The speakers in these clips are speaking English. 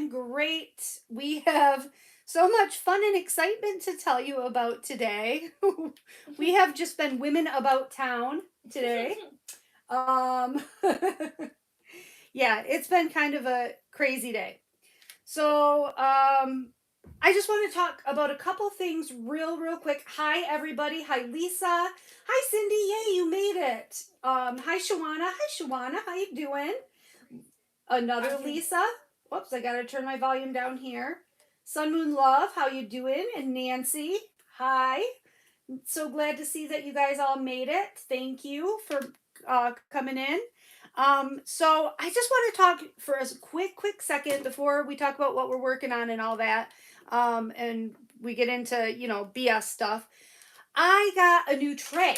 been great. We have so much fun and excitement to tell you about today. We have just been women about town today. Um, yeah, it's been kind of a crazy day. So, I just want to talk about a couple things real quick. Hi, everybody. Hi, Lisa. Hi, Cindy. Yay, you made it. Hi, Shawana. Hi, Shawana. How you doing? Another Lisa. Whoops, I gotta turn my volume down here. Sun Moon Love, how you doing? And Nancy, hi. So glad to see that you guys all made it. Thank you for coming in. So I just want to talk for a quick second before we talk about what we're working on and all that. And we get into, BS stuff. I got a new tray.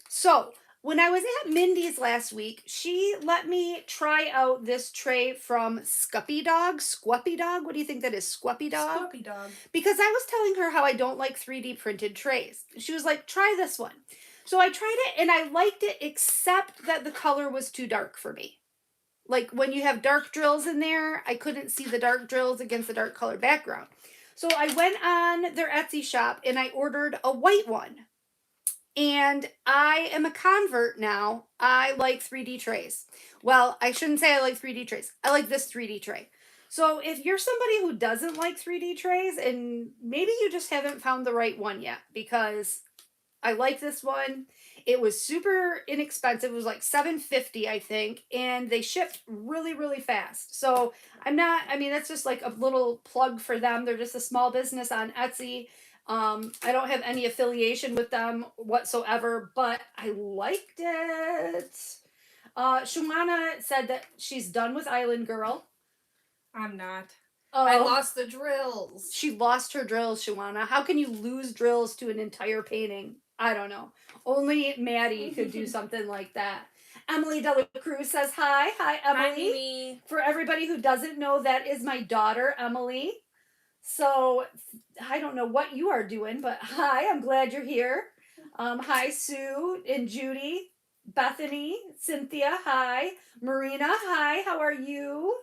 So when I was at Mindy's last week, she let me try out this tray from Scuppy Dog. Squuppy Dog? What do you think that is? Squuppy Dog? Squuppy Dog. Because I was telling her how I don't like 3D printed trays. She was like, try this one. So I tried it and I liked it, except that the color was too dark for me. Like when you have dark drills in there, I couldn't see the dark drills against the dark colored background. So I went on their Etsy shop and I ordered a white one. And I am a convert now. I like 3D trays. Well, I shouldn't say I like 3D trays. I like this 3D tray. So if you're somebody who doesn't like 3D trays, and maybe you just haven't found the right one yet, because I like this one. It was super inexpensive. It was like $7.50, I think, and they shipped really fast. So that's just like a little plug for them. They're just a small business on Etsy. I don't have any affiliation with them whatsoever, but I liked it. Shumana said that she's done with Island Girl. I'm not. Oh, I lost the drills. She lost her drills, Shumana. How can you lose drills to an entire painting? I don't know. Only Maddie could do something like that. Emily Dela Cruz says hi. Hi, Emily. Hi, Mimi. For everybody who doesn't know, that is my daughter, Emily. So I don't know what you are doing, but hi, I'm glad you're here. Hi, Sue and Judy, Bethany, Cynthia, hi. Marina, hi, how are you?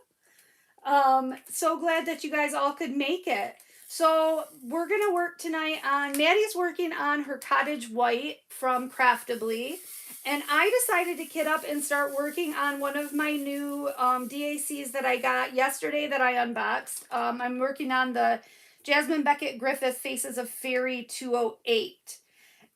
So glad that you guys all could make it. So we're gonna work tonight on, Maddie's working on her cottage white from Craftably. And I decided to get up and start working on one of my new DACs that I got yesterday that I unboxed. I'm working on the Jasmine Beckett Griffith Faces of Fairy 208.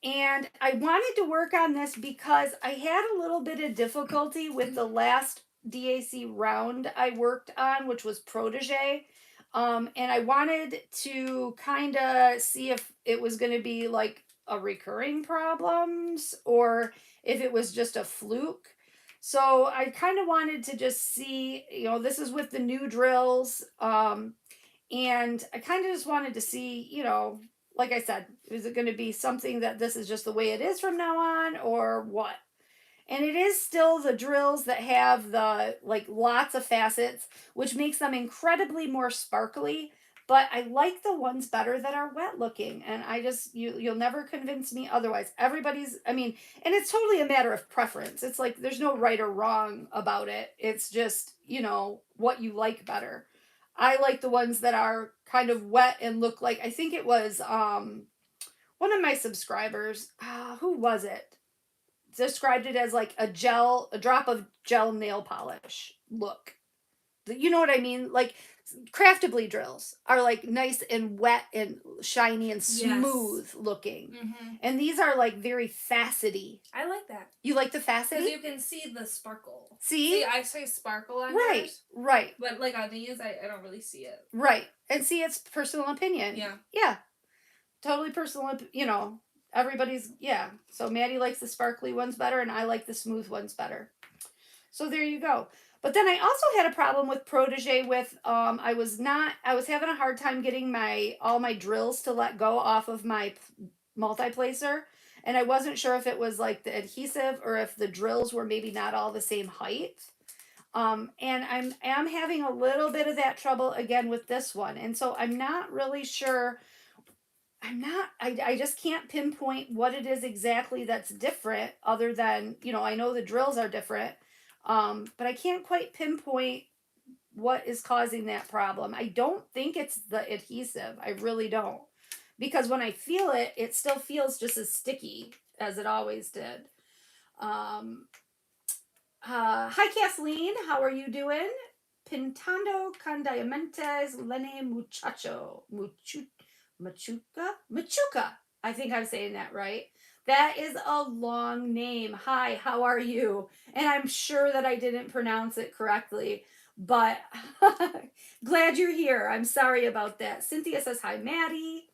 And I wanted to work on this because I had a little bit of difficulty with the last DAC round I worked on, which was Protege. And I wanted to kind of see if it was going to be like a recurring problems or if it was just a fluke. So I kind of wanted to just see, this is with the new drills. And I kind of just wanted to see, like I said, is it going to be something that this is just the way it is from now on or what? And it is still the drills that have the lots of facets, which makes them incredibly more sparkly. But I like the ones better that are wet looking. And I just, you'll never convince me otherwise. And it's totally a matter of preference. It's like there's no right or wrong about it. It's just, what you like better. I like the ones that are kind of wet and look like, I think it was one of my subscribers, who was it? Described it as like a drop of gel nail polish look. You know what I mean? Like Craftably drills are like nice and wet and shiny and smooth looking. Mm-hmm. And these are like very facety. I like that. You like the facety? Because you can see the sparkle. See, I say sparkle on yours. Right. But like on these, I don't really see it. Right. And see, it's personal opinion. Yeah. Yeah. Totally personal, everybody's, yeah. So Maddie likes the sparkly ones better and I like the smooth ones better. So there you go. But then I also had a problem with Protege with, I was having a hard time getting all my drills to let go off of my multi-placer. And I wasn't sure if it was like the adhesive or if the drills were maybe not all the same height. And I am having a little bit of that trouble again with this one. And so I'm not really sure. I just can't pinpoint what it is exactly that's different other than, I know the drills are different. But I can't quite pinpoint what is causing that problem. I don't think it's the adhesive. I really don't. Because when I feel it, it still feels just as sticky as it always did. Hi, Kathleen. How are you doing? Pintando con diamantes lene muchacho. Machuca? Machuca. I think I'm saying that right. That is a long name. Hi, how are you? And I'm sure that I didn't pronounce it correctly, but glad you're here. I'm sorry about that. Cynthia says, hi, Maddie.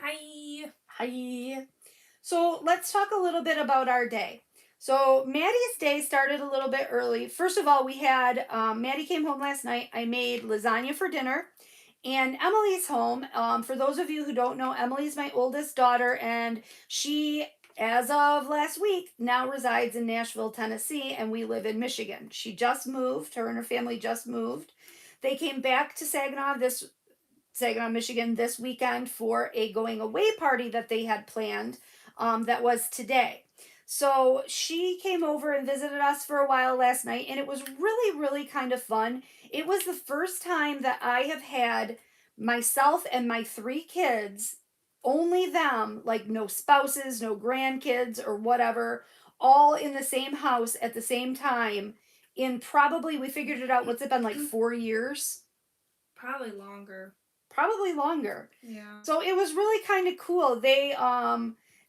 Hi. Hi. So let's talk a little bit about our day. So Maddie's day started a little bit early. First of all, we had Maddie came home last night. I made lasagna for dinner, and Emily's home. For those of you who don't know, Emily's my oldest daughter, and she, as of last week, now resides in Nashville, Tennessee, and we live in Michigan. She just moved. Her and her family just moved. They came back to Saginaw, Michigan this weekend for a going away party that they had planned that was today. So she came over and visited us for a while last night, and it was really, really kind of fun. It was the first time that I have had myself and my 3 kids, only them, like no spouses, no grandkids, or whatever, all in the same house at the same time. In probably, we figured it out, what's it been, like 4 years? Probably longer. Probably longer. Yeah. So it was really kind of cool. They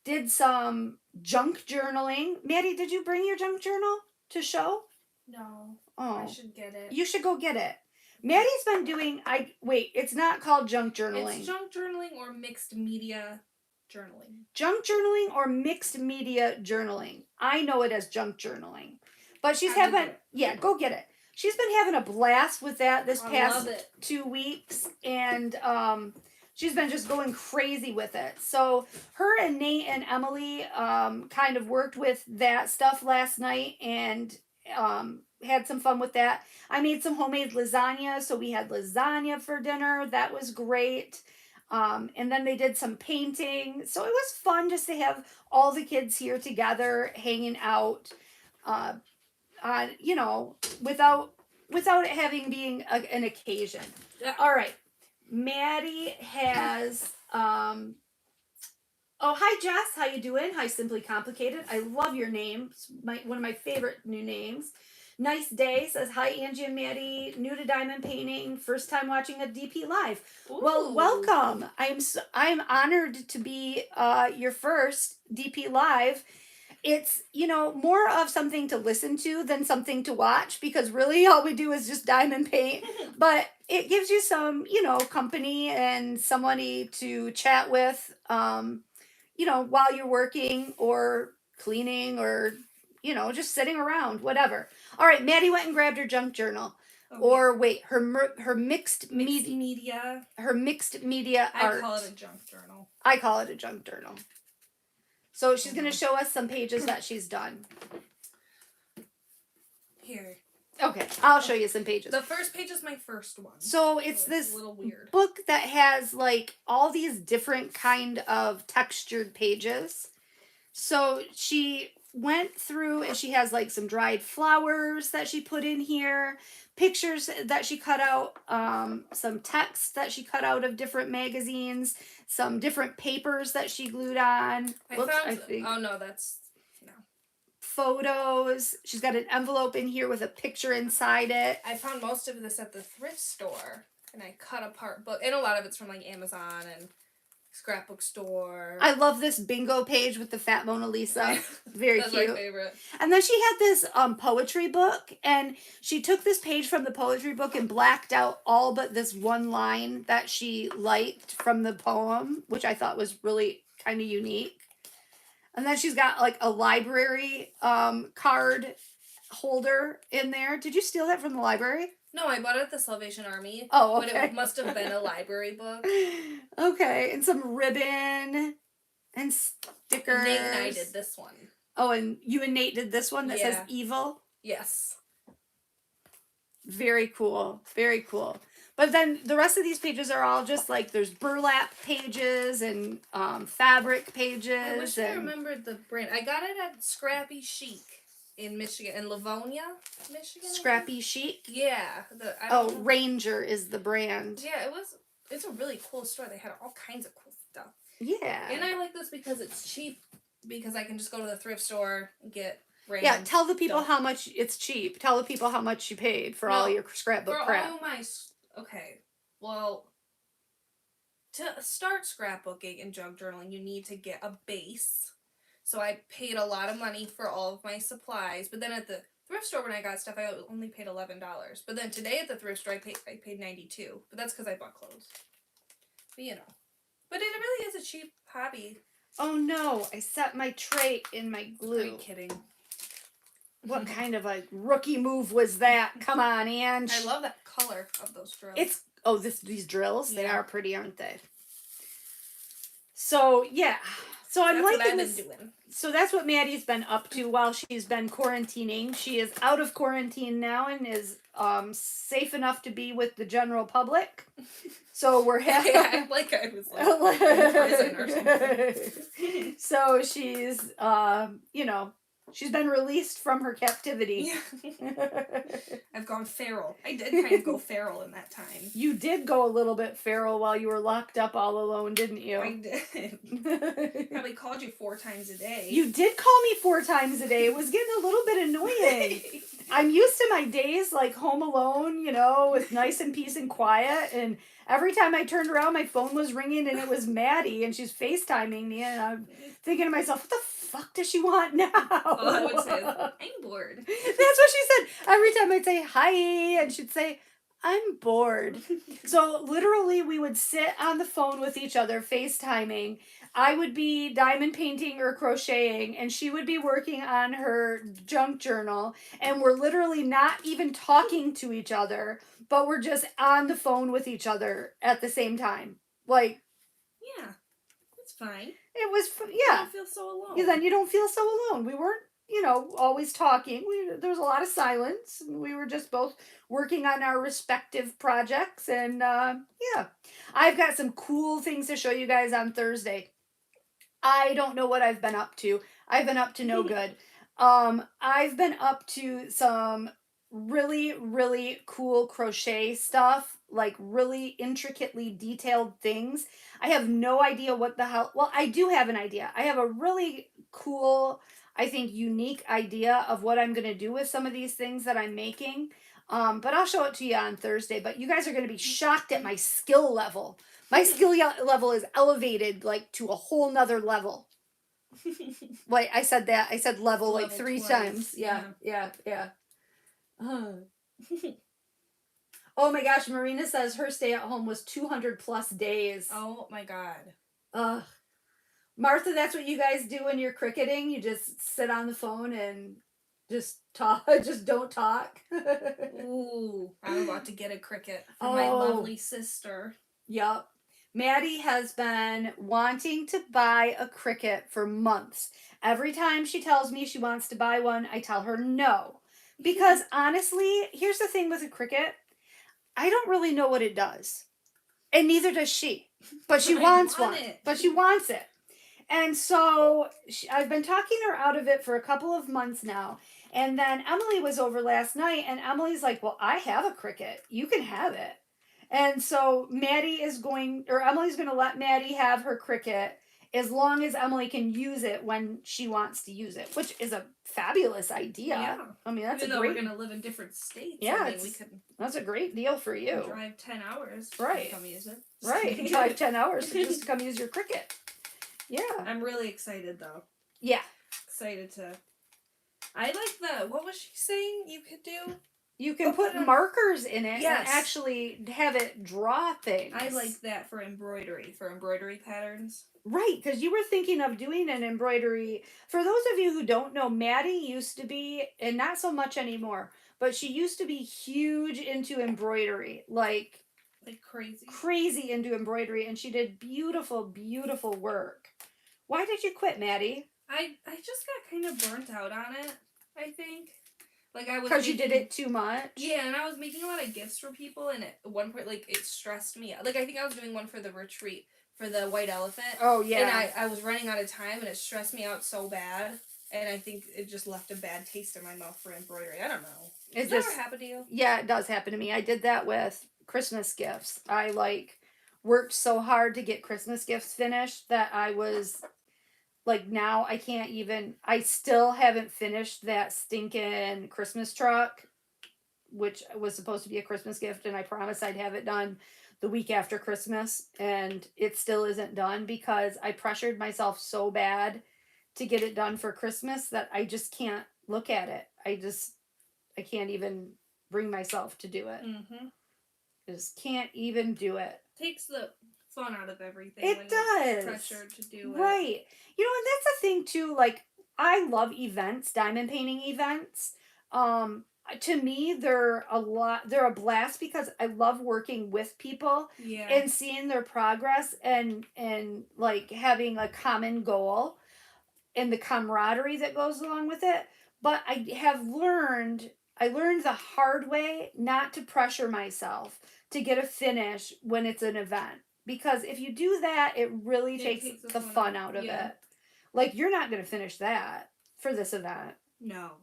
did some junk journaling. Maddie, did you bring your junk journal to show? No. Oh, I should get it. you should go get it. Maddie's been doing. It's not called junk journaling. It's junk journaling or mixed media journaling. Junk journaling or mixed media journaling. I know it as junk journaling, but she's How'd you having. do it? Yeah, go get it. She's been having a blast with that this I past love it. 2 weeks, and she's been just going crazy with it. So her and Nate and Emily kind of worked with that stuff last night and had some fun with that. I made some homemade lasagna, so we had lasagna for dinner. That was great. And then they did some painting. So it was fun just to have all the kids here together, hanging out, without it having being an occasion. All right. Maddie has oh, hi Jess, how you doing? Hi Simply Complicated. I love your name. It's one of my favorite new names. Nice day says hi Angie and Maddy, new to diamond painting, first time watching a DP live. Well, Ooh. welcome. I'm honored to be your first DP live. It's more of something to listen to than something to watch, because really all we do is just diamond paint, but it gives you some company and somebody to chat with while you're working or cleaning or just sitting around, whatever. All right, Maddie went and grabbed her junk journal. Oh, Or wait, her mixed mixed media, media. her mixed media art. I call it a junk journal. I call it a junk journal. So she's going to show us some pages that she's done. Here. Okay, I'll show you some pages. The first page is my first one. So it's this a little weird book that has like all these different kind of textured pages. So she went through and she has like some dried flowers that she put in here, pictures that she cut out, some text that she cut out of different magazines, some different papers that she glued on. Oh no, that's no. Photos. She's got an envelope in here with a picture inside it. I found most of this at the thrift store, and I cut apart book, and a lot of it's from like Amazon and scrapbook store. I love this bingo page with the fat Mona Lisa. Very That's cute. my favorite. And then she had this poetry book, and she took this page from the poetry book and blacked out all but this one line that she liked from the poem, which I thought was really kind of unique. And then she's got like a library card holder in there. Did you steal that from the library? No, I bought it at the Salvation Army. Oh, okay. But it must have been a library book. Okay, and some ribbon and stickers. Nate and I did this one. Oh, and you and Nate did this one that says evil? Yes. Very cool. Very cool. But then the rest of these pages are all just like, there's burlap pages and fabric pages. I wish I remembered the brand. I got it at Scrappy Chic in Michigan, in Livonia, Michigan. Scrappy Chic. Yeah. Ranger is the brand. Yeah, it's a really cool store. They had all kinds of cool stuff. Yeah. And I like this because it's cheap. Because I can just go to the thrift store and get Yeah, tell the people stuff. how much it's cheap. Tell the people how much you paid for all your scrapbook crap. All my... Okay. Well, to start scrapbooking and junk journaling, you need to get a base. So I paid a lot of money for all of my supplies. But then at the thrift store when I got stuff, I only paid $11. But then today at the thrift store, I paid $92. But that's because I bought clothes. But you know. But it really is a cheap hobby. Oh no, I set my tray in my glue. Are you kidding? What kind of a rookie move was that? Come on, Ange. I love that color of those drills. These drills, Yeah. they are pretty, aren't they? So, yeah. So I'm liking this. Been doing. So that's what Maddie's been up to while she's been quarantining. She is out of quarantine now and is safe enough to be with the general public. So we're happy. Yeah, like I was like in prison or something. So she's, she's been released from her captivity. Yeah. I've gone feral. I did kind of go feral in that time. You did go a little bit feral while you were locked up all alone, didn't you? I did. Probably called you 4 times a day. You did call me 4 times a day. It was getting a little bit annoying. I'm used to my days like home alone, with nice and peace and quiet. And every time I turned around, my phone was ringing and it was Maddie and she's FaceTiming me. And I'm thinking to myself, what the fuck does she want now? All I would say is, I'm bored. That's what she said. Every time I'd say hi and she'd say, I'm bored. So literally we would sit on the phone with each other, FaceTiming. I would be diamond painting or crocheting and she would be working on her junk journal, and we're literally not even talking to each other, but we're just on the phone with each other at the same time. Like, yeah, it's fine. It was, yeah. You don't feel so alone. Yeah, then you don't feel so alone. We weren't, always talking. There was a lot of silence. And we were just both working on our respective projects. And, yeah. I've got some cool things to show you guys on Thursday. I don't know what I've been up to. I've been up to no good. I've been up to some really, really cool crochet stuff, like really intricately detailed things. I have no idea what the hell. Well, I do have an idea. I have a really cool, I think, unique idea of what I'm going to do with some of these things that I'm making. But I'll show it to you on Thursday. But you guys are going to be shocked at my skill level. My skill level is elevated like to a whole nother level. Wait, I said that. I said level like 3 twice. times. Yeah. Oh my gosh, Marina says her stay at home was 200 plus days. Oh my god. Martha, that's what you guys do when you're cricketing? You just sit on the phone and just talk, just don't talk? Ooh, I'm about to get a cricket from my lovely sister. Yup. Maddie has been wanting to buy a cricket for months. Every time she tells me she wants to buy one, I tell her no. Because honestly, here's the thing with a cricket. I don't really know what it does. And neither does she. But she wants one. But she wants it. And so I've been talking her out of it for a couple of months now. And then Emily was over last night and Emily's like, well, I have a cricket. You can have it. And so Emily's going to let Maddie have her cricket as long as Emily can use it when she wants to use it, which is a fabulous idea. Yeah. I mean, that's Even though we're going to live in different states. Yeah, we could that's a great deal for you. Drive 10 hours right. to come use it. Right. Drive 10 hours just to come use your cricket. Yeah. I'm really excited, though. Yeah. Excited to... I like what was she saying you could do? You can put markers in it yes. and actually have it draw things. I like that for embroidery patterns. Right, because you were thinking of doing an embroidery. For those of you who don't know, Maddie used to be, and not so much anymore, but she used to be huge into embroidery. Like crazy. Crazy into embroidery, and she did beautiful, beautiful work. Why did you quit, Maddie? I just got kind of burnt out on it, I think. Because you did it too much? Yeah, and I was making a lot of gifts for people, and at one point, it stressed me out. I think I was doing one for the retreat, for the white elephant. Oh, yeah. And I was running out of time, and it stressed me out so bad. And I think it just left a bad taste in my mouth for embroidery. I don't know. It Does that just, ever happen to you? yeah, it does happen to me. I did that with Christmas gifts. I worked so hard to get Christmas gifts finished that I was now I still haven't finished that stinking Christmas truck, which was supposed to be a Christmas gift, and I promised I'd have it done the week after Christmas, and it still isn't done because I pressured myself so bad to get it done for Christmas that I just can't look at it. I can't even bring myself to do it. Mm-hmm. I just can't even do it. Takes the fun out of everything. It when does. You're pressured to do it. Right. And that's the thing too. I love events, diamond painting events. To me, they're a blast because I love working with people and seeing their progress and having a common goal and the camaraderie that goes along with it. But I learned the hard way not to pressure myself to get a finish when it's an event. Because if you do that, it really takes the fun out of it. You're not going to finish that for this event. No.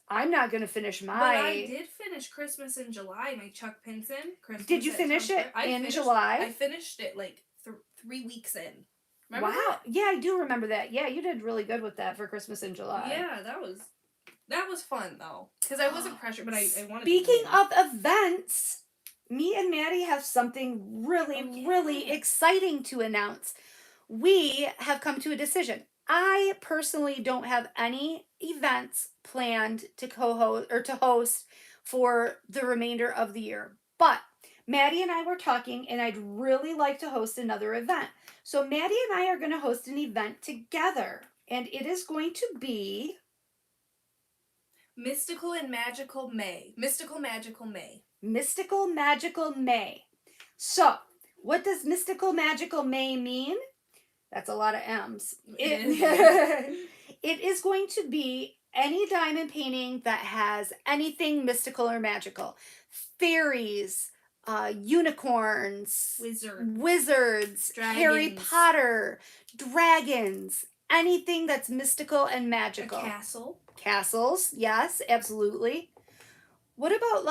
I'm not going to finish my... But I did finish Christmas in July, my Chuck Pinson. Christmas did you finish it in July? I finished it 3 weeks in. Remember wow. that? Yeah, I do remember that. Yeah, you did really good with that for Christmas in July. Yeah, that was fun, though. Because I wasn't pressured, but I wanted Speaking of events, me and Maddie have something really exciting to announce. We have come to a decision. I personally don't have any events planned to co-host or to host for the remainder of the year. But Maddie and I were talking, and I'd really like to host another event. So Maddie and I are going to host an event together, and it is going to be... Mystical and Magical May. Mystical Magical May. Mystical Magical May. So, what does Mystical Magical May mean? That's a lot of M's. It is going to be any diamond painting that has anything mystical or magical. Fairies, unicorns, wizards, dragons. Harry Potter, dragons, anything that's mystical and magical. A castle. Castles, yes, absolutely. What about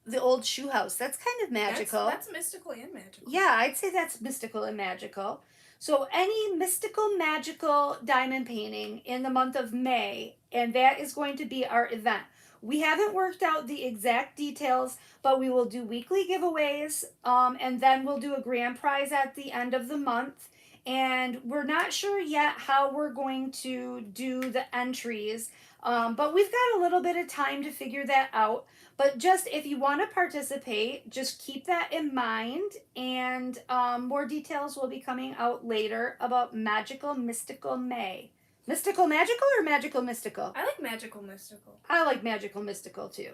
the old shoe house? That's kind of magical. That's mystical and magical. Yeah, I'd say that's mystical and magical. So any mystical, magical diamond painting in the month of May, and that is going to be our event. We haven't worked out the exact details, but we will do weekly giveaways, and then we'll do a grand prize at the end of the month. And we're not sure yet how we're going to do the entries, but we've got a little bit of time to figure that out. But just if you want to participate, just keep that in mind. And more details will be coming out later about Magical Mystical May. Mystical Magical or Magical Mystical? I like Magical Mystical. I like Magical Mystical too.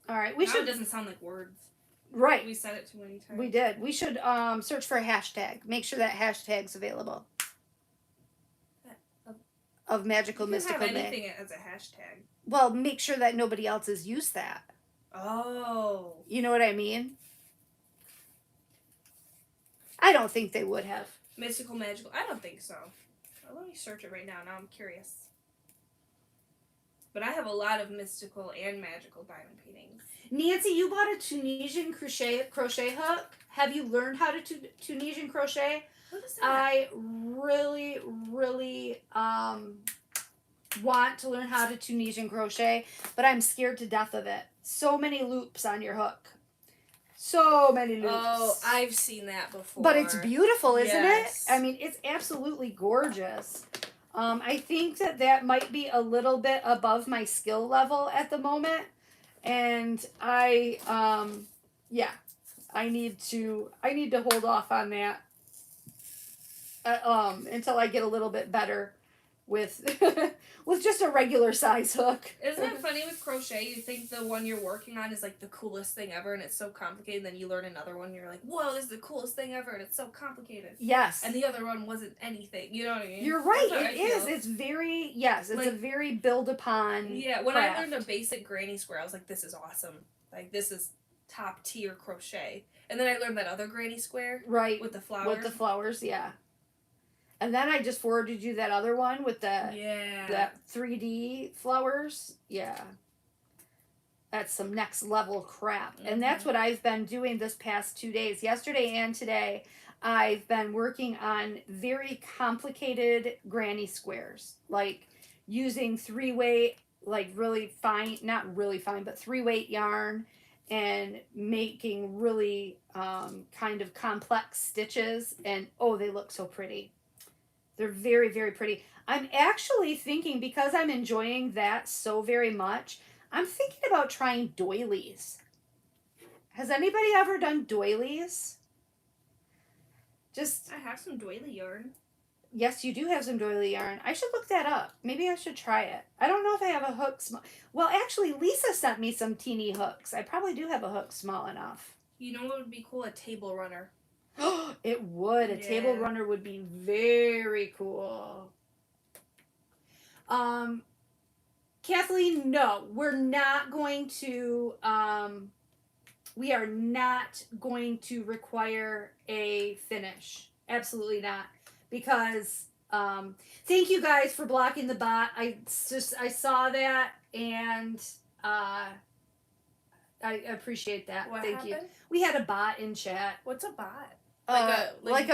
All right, we should. It doesn't sound like words. Right. We said it too many times. We did. We should search for a hashtag. Make sure that hashtag's available. Of Magical Mystical May. You can have anything as a hashtag. Well, make sure that nobody else has used that. Oh. You know what I mean? I don't think they would have. Mystical Magical. I don't think so. Let me search it right now. Now I'm curious. But I have a lot of mystical and magical diamond paintings. Nancy, you bought a Tunisian crochet hook. Have you learned how to Tunisian crochet? What is that? I really want to learn how to Tunisian crochet, but I'm scared to death of it. So many loops on your hook. So many loops. Oh, I've seen that before. But it's beautiful, isn't yes. it? I mean, it's absolutely gorgeous. I think that might be a little bit above my skill level at the moment. And I need to hold off on that until I get a little bit better with with just a regular size hook. Isn't it funny with crochet? You think the one you're working on is the coolest thing ever, and it's so complicated. And then you learn another one, and you're like, "Whoa, this is the coolest thing ever," and it's so complicated. Yes. And the other one wasn't anything. You know what I mean? You're right. It is. It's very It's a very build upon. Yeah. When craft. I learned a basic granny square, I was like, "This is awesome. This is top tier crochet." And then I learned that other granny square. Right. With the flowers. With the flowers, yeah. And then I just forwarded you that other one with the Yeah. that 3D flowers. Yeah. That's some next level crap. And that's what I've been doing this past 2 days. Yesterday and today, I've been working on very complicated granny squares. Like using 3-weight, like really fine, not really fine, but 3-weight yarn and making really kind of complex stitches. And oh, they look so pretty. They're very, very pretty. I'm actually thinking, because I'm enjoying that so very much, I'm thinking about trying doilies. Has anybody ever done doilies? Just, I have some doily yarn. yes, you do have some doily yarn. I should look that up. Maybe I should try it. I don't know if I have a hook small. Well, actually, Lisa sent me some teeny hooks. I probably do have a hook small enough. You know what would be cool? A table runner. It would. A table Yeah. runner would be very cool. Kathleen, no, we're not going to, we are not going to require a finish. Absolutely not. Because, thank you guys for blocking the bot. I saw that and, I appreciate that. What Thank happened? you. We had a bot in chat. What's a bot? Like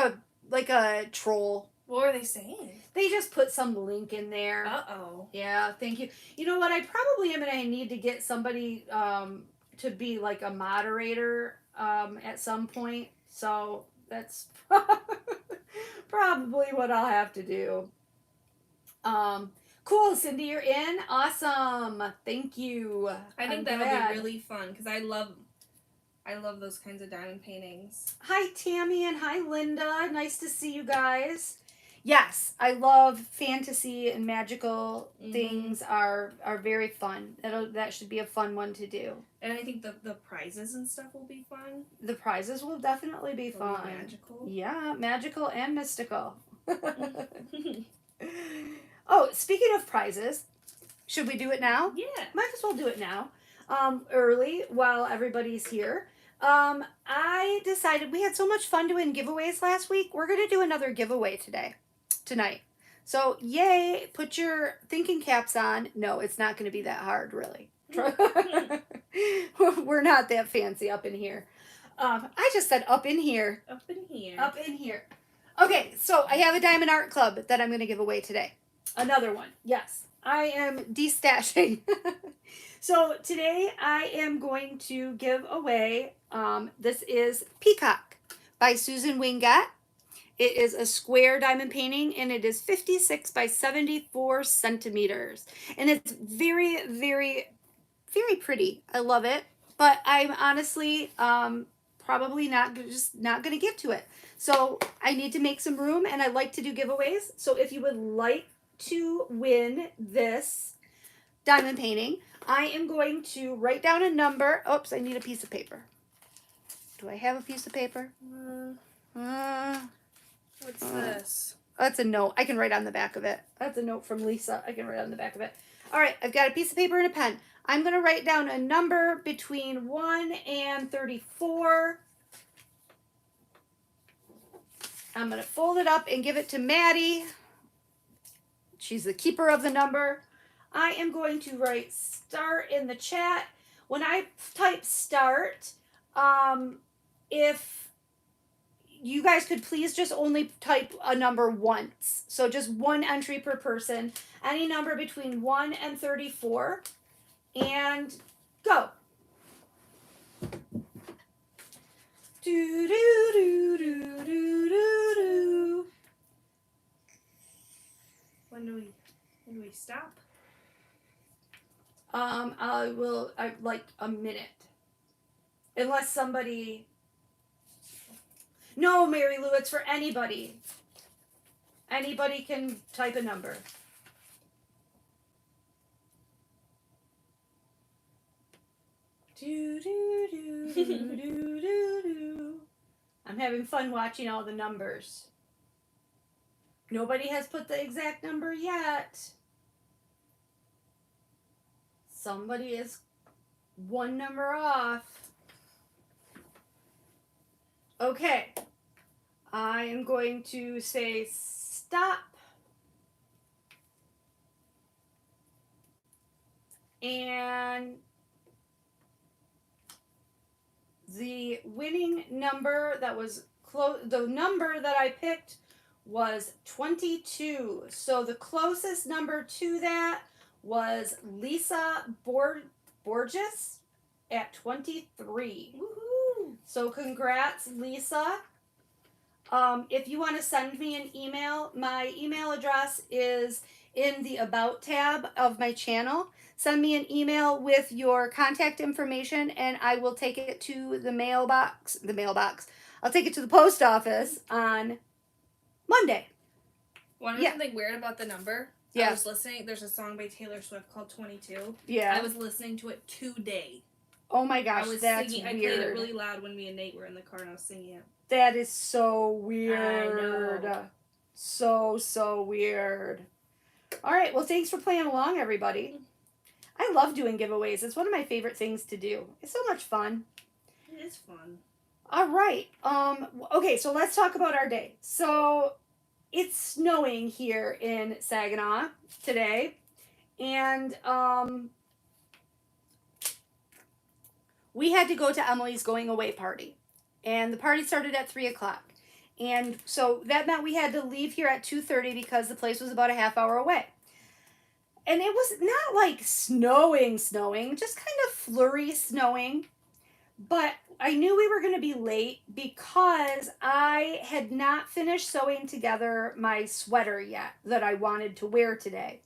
a troll. What were they saying? They just put some link in there. Uh-oh. Yeah, thank you. You know what? I probably am going to need to get somebody to be like a moderator at some point. So that's probably what I'll have to do. Cool, Cindy, you're in. Awesome. Thank you. I think I'm that'll glad. be really fun because I love those kinds of diamond paintings. Hi, Tammy, and hi, Linda. Nice to see you guys. Yes, I love fantasy and magical things are very fun. That should be a fun one to do. And I think the prizes and stuff will be fun. The prizes will definitely be They'll fun. be magical. Yeah, magical and mystical. Oh, speaking of prizes, should we do it now? Yeah. Might as well do it now. Early while everybody's here. I decided we had so much fun doing giveaways last week. We're going to do another giveaway tonight. So, yay, put your thinking caps on. No, it's not going to be that hard, really. We're not that fancy up in here. I just said up in here. Up in here. Up in here. Okay, so I have a Diamond Art Club that I'm going to give away today. Another one. Yes, I am destashing. So today I am going to give away, this is Peacock by Susan Wingat. It is a square diamond painting and it is 56 by 74 centimeters. And it's very, very, very pretty. I love it. But I'm honestly probably not going to get to it. So I need to make some room and I like to do giveaways. So if you would like to win this diamond painting, I am going to write down a number. Oops, I need a piece of paper. Do I have a piece of paper? What's this? That's a note. I can write on the back of it. That's a note from Lisa. I can write on the back of it. All right, I've got a piece of paper and a pen. I'm going to write down a number between 1 and 34. I'm going to fold it up and give it to Maddie. She's the keeper of the number. I am going to write start in the chat. When I type start, if you guys could please just only type a number once. So just one entry per person. Any number between 1 and 34. And go. Do, do, do, do, do, do, do. When do we stop? I like a minute. Unless somebody. No, Mary Lou, it's for anybody. Anybody can type a number. Do, do, do, do, do, do, do. I'm having fun watching all the numbers. Nobody has put the exact number yet. Somebody is one number off. Okay. I am going to say stop. And the winning number that was the number that I picked was 22. So the closest number to that was Lisa Borges at 23. Woohoo! So congrats, Lisa. If you want to send me an email, my email address is in the About tab of my channel. Send me an email with your contact information and I will take it to the mailbox. I'll take it to the post office on Monday. Want to know something weird about the number? Yeah. I was listening. There's a song by Taylor Swift called 22. Yeah. I was listening to it today. Oh my gosh, that's singing. weird. I played it really loud when me and Nate were in the car and I was singing it. That is so weird. I know. So weird. All right, well, thanks for playing along, everybody. I love doing giveaways. It's one of my favorite things to do. It's so much fun. It is fun. All right. Okay, so let's talk about our day. So it's snowing here in Saginaw today. And we had to go to Emily's going away party. And the party started at 3 o'clock. And so that meant we had to leave here at 2:30 because the place was about a half hour away. And it was not like snowing, just kind of flurry snowing. But I knew we were going to be late because I had not finished sewing together my sweater yet that I wanted to wear today.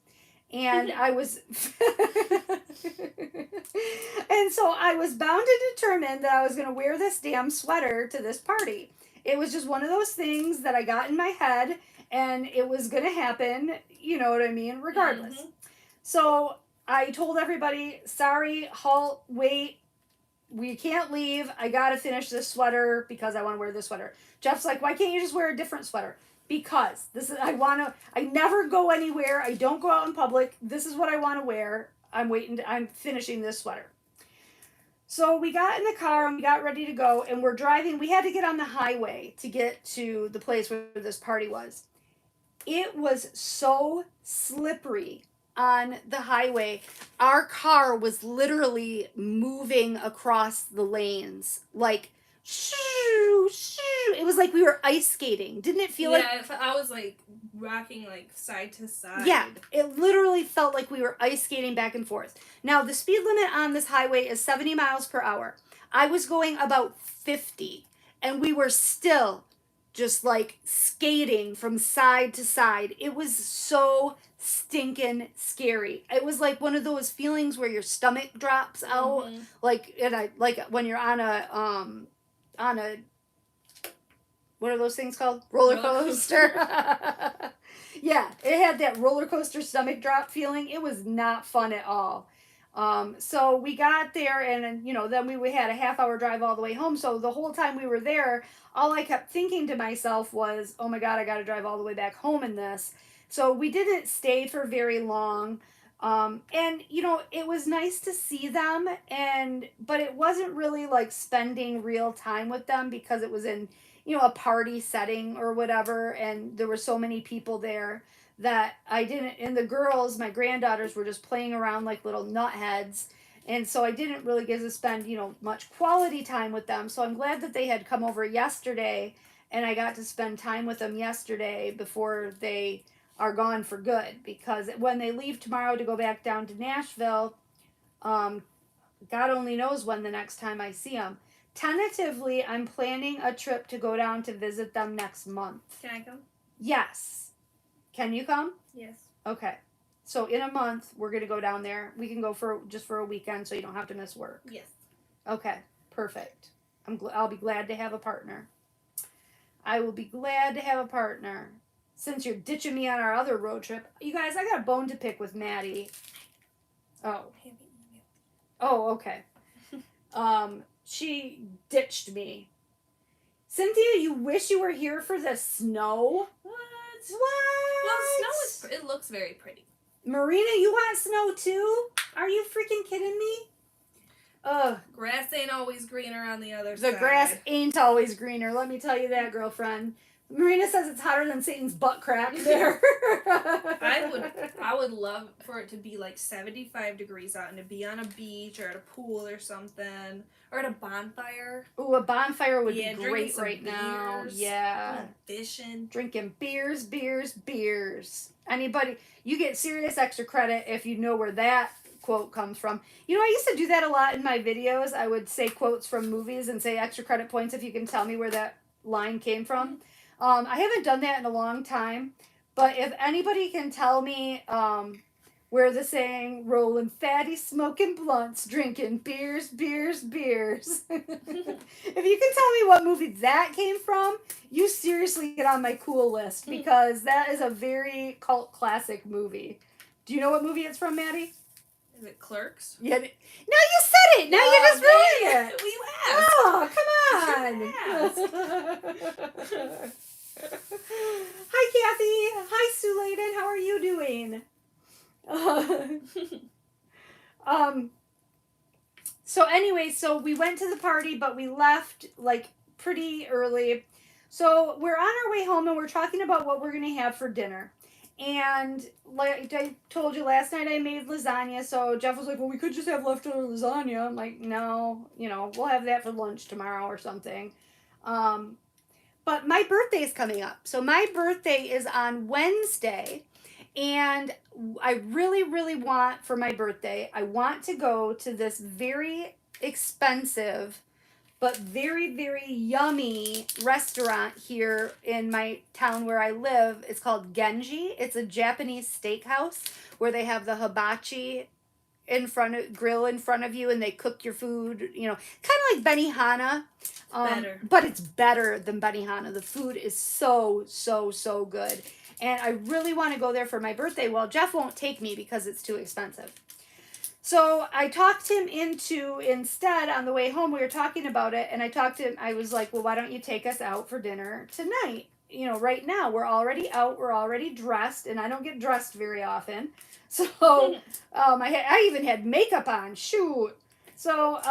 And I was, and so I was bound and determined that I was going to wear this damn sweater to this party. It was just one of those things that I got in my head and it was going to happen, you know what I mean, regardless. Mm-hmm. So I told everybody, sorry, halt, wait, we can't leave. I got to finish this sweater because I want to wear this sweater. Jeff's like, why can't you just wear a different sweater? Because this is, I never go anywhere. I don't go out in public. This is what I want to wear. I'm finishing this sweater. So we got in the car and we got ready to go and we're driving. We had to get on the highway to get to the place where this party was. It was so slippery on the highway. Our car was literally moving across the lanes like shoo, shoo. It was like we were ice skating. Didn't it feel like? Yeah, I was like rocking like side to side. Yeah, it literally felt like we were ice skating back and forth. Now, the speed limit on this highway is 70 miles per hour. I was going about 50, and we were still just like skating from side to side. It was so stinking scary. It was like one of those feelings where your stomach drops out, like when you're on a what are those things called? Roller coaster. Yeah, it had that roller coaster stomach drop feeling. It was not fun at all. So we got there and, then we had a half hour drive all the way home. So the whole time we were there, all I kept thinking to myself was, oh my God, I got to drive all the way back home in this. So we didn't stay for very long. And, it was nice to see them, but it wasn't really like spending real time with them because it was in, a party setting or whatever. And there were so many people there that I didn't, and the girls, my granddaughters, were just playing around like little nutheads. And so I didn't really get to spend, much quality time with them. So I'm glad that they had come over yesterday and I got to spend time with them yesterday before they are gone for good, because when they leave tomorrow to go back down to Nashville, God only knows when the next time I see them. Tentatively, I'm planning a trip to go down to visit them next month. Can I come? Yes. Can you come? Yes. Okay. So in a month, we're going to go down there. We can go for a weekend so you don't have to miss work. Yes. Okay. Perfect. I'll be glad to have a partner. I will be glad to have a partner. Since you're ditching me on our other road trip. You guys, I got a bone to pick with Maddie. Oh. Oh, okay. She ditched me. Cynthia, you wish you were here for the snow? What? What? Well, snow it looks very pretty. Marina, you want snow too? Are you freaking kidding me? Ugh. Grass ain't always greener on the other side. The grass ain't always greener. Let me tell you that, girlfriend. Marina says it's hotter than Satan's butt crack there. I would love for it to be like 75 degrees out and to be on a beach or at a pool or something. Or at a bonfire. Ooh, a bonfire would be drinking great some right now. beers, Yeah. going fishing. Drinking beers. Anybody, you get serious extra credit if you know where that quote comes from. You know, I used to do that a lot in my videos. I would say quotes from movies and say extra credit points if you can tell me where that line came from. I haven't done that in a long time, but if anybody can tell me where the saying "rolling fatty, smoking blunts, drinking beers," if you can tell me what movie that came from, you seriously get on my cool list, because that is a very cult classic movie. Do you know what movie it's from, Maddie? Is it Clerks? Yeah. Now you said it. Now you just ruined it. You asked. Oh, come on. Hi, Kathy. Hi, Sue Layden. How are you doing? So anyway, so we went to the party, but we left like pretty early. So we're on our way home and we're talking about what we're going to have for dinner. And like I told you last night, I made lasagna. So Jeff was like, well, we could just have leftover lasagna. I'm like, no, we'll have that for lunch tomorrow or something. But my birthday is coming up. So my birthday is on Wednesday. And I really, really want, for my birthday, I want to go to this very expensive but very, very yummy restaurant here in my town where I live. It's called Genji. It's a Japanese steakhouse where they have the hibachi grill in front of you, and they cook your food, kind of like Benihana. Better. But it's better than Benihana. The food is so, so, so good. And I really want to go there for my birthday. Well, Jeff won't take me because it's too expensive. So I talked him into, instead, on the way home, we were talking about it, and I was like, well, why don't you take us out for dinner tonight? Right now, we're already out, we're already dressed, and I don't get dressed very often. So I even had makeup on, shoot. So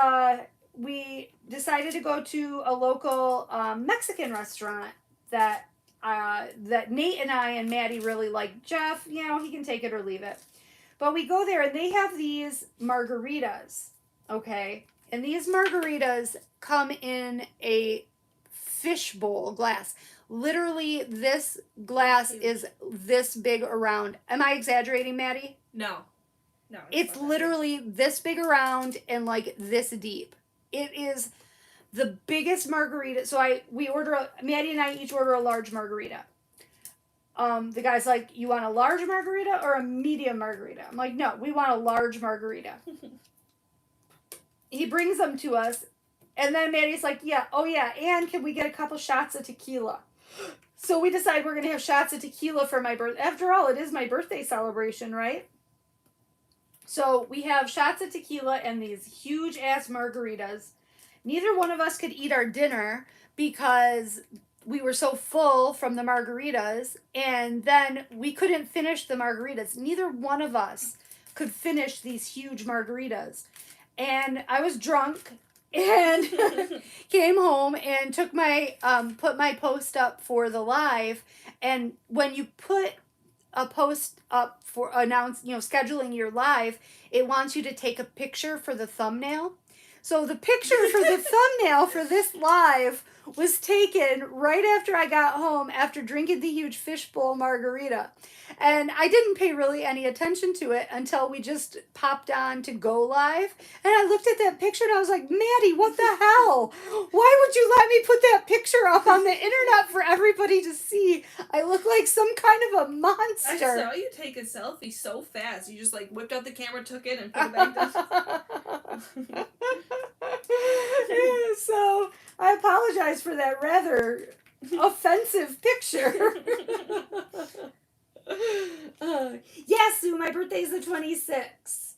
we decided to go to a local Mexican restaurant that Nate and I and Maddie really like. Jeff, he can take it or leave it. But we go there and they have these margaritas, okay? And these margaritas come in a fishbowl glass. Literally, this glass is this big around. Am I exaggerating, Maddie? No. It's literally this big around and like this deep. It is the biggest margarita. So Maddie and I each order a large margarita. The guy's like, you want a large margarita or a medium margarita? I'm like, no, we want a large margarita. He brings them to us, and then Maddie's like, yeah, oh yeah, and can we get a couple shots of tequila? So we decide we're going to have shots of tequila for my birthday. After all, it is my birthday celebration, right? So we have shots of tequila and these huge ass margaritas. Neither one of us could eat our dinner because we were so full from the margaritas, and then we couldn't finish the margaritas. Neither one of us could finish these huge margaritas. And I was drunk and came home and took put my post up for the live. And when you put a post up for scheduling your live, it wants you to take a picture for the thumbnail. So the picture for the thumbnail for this live was taken right after I got home after drinking the huge fishbowl margarita. And I didn't pay really any attention to it until we just popped on to go live. And I looked at that picture and I was like, Maddie, what the hell? Why would you let me put that picture up on the internet for everybody to see? I look like some kind of a monster. I saw you take a selfie so fast. You just whipped out the camera, took it, and put it back down. So I apologize for that rather offensive picture. Yes, Sue, my birthday's the 26th.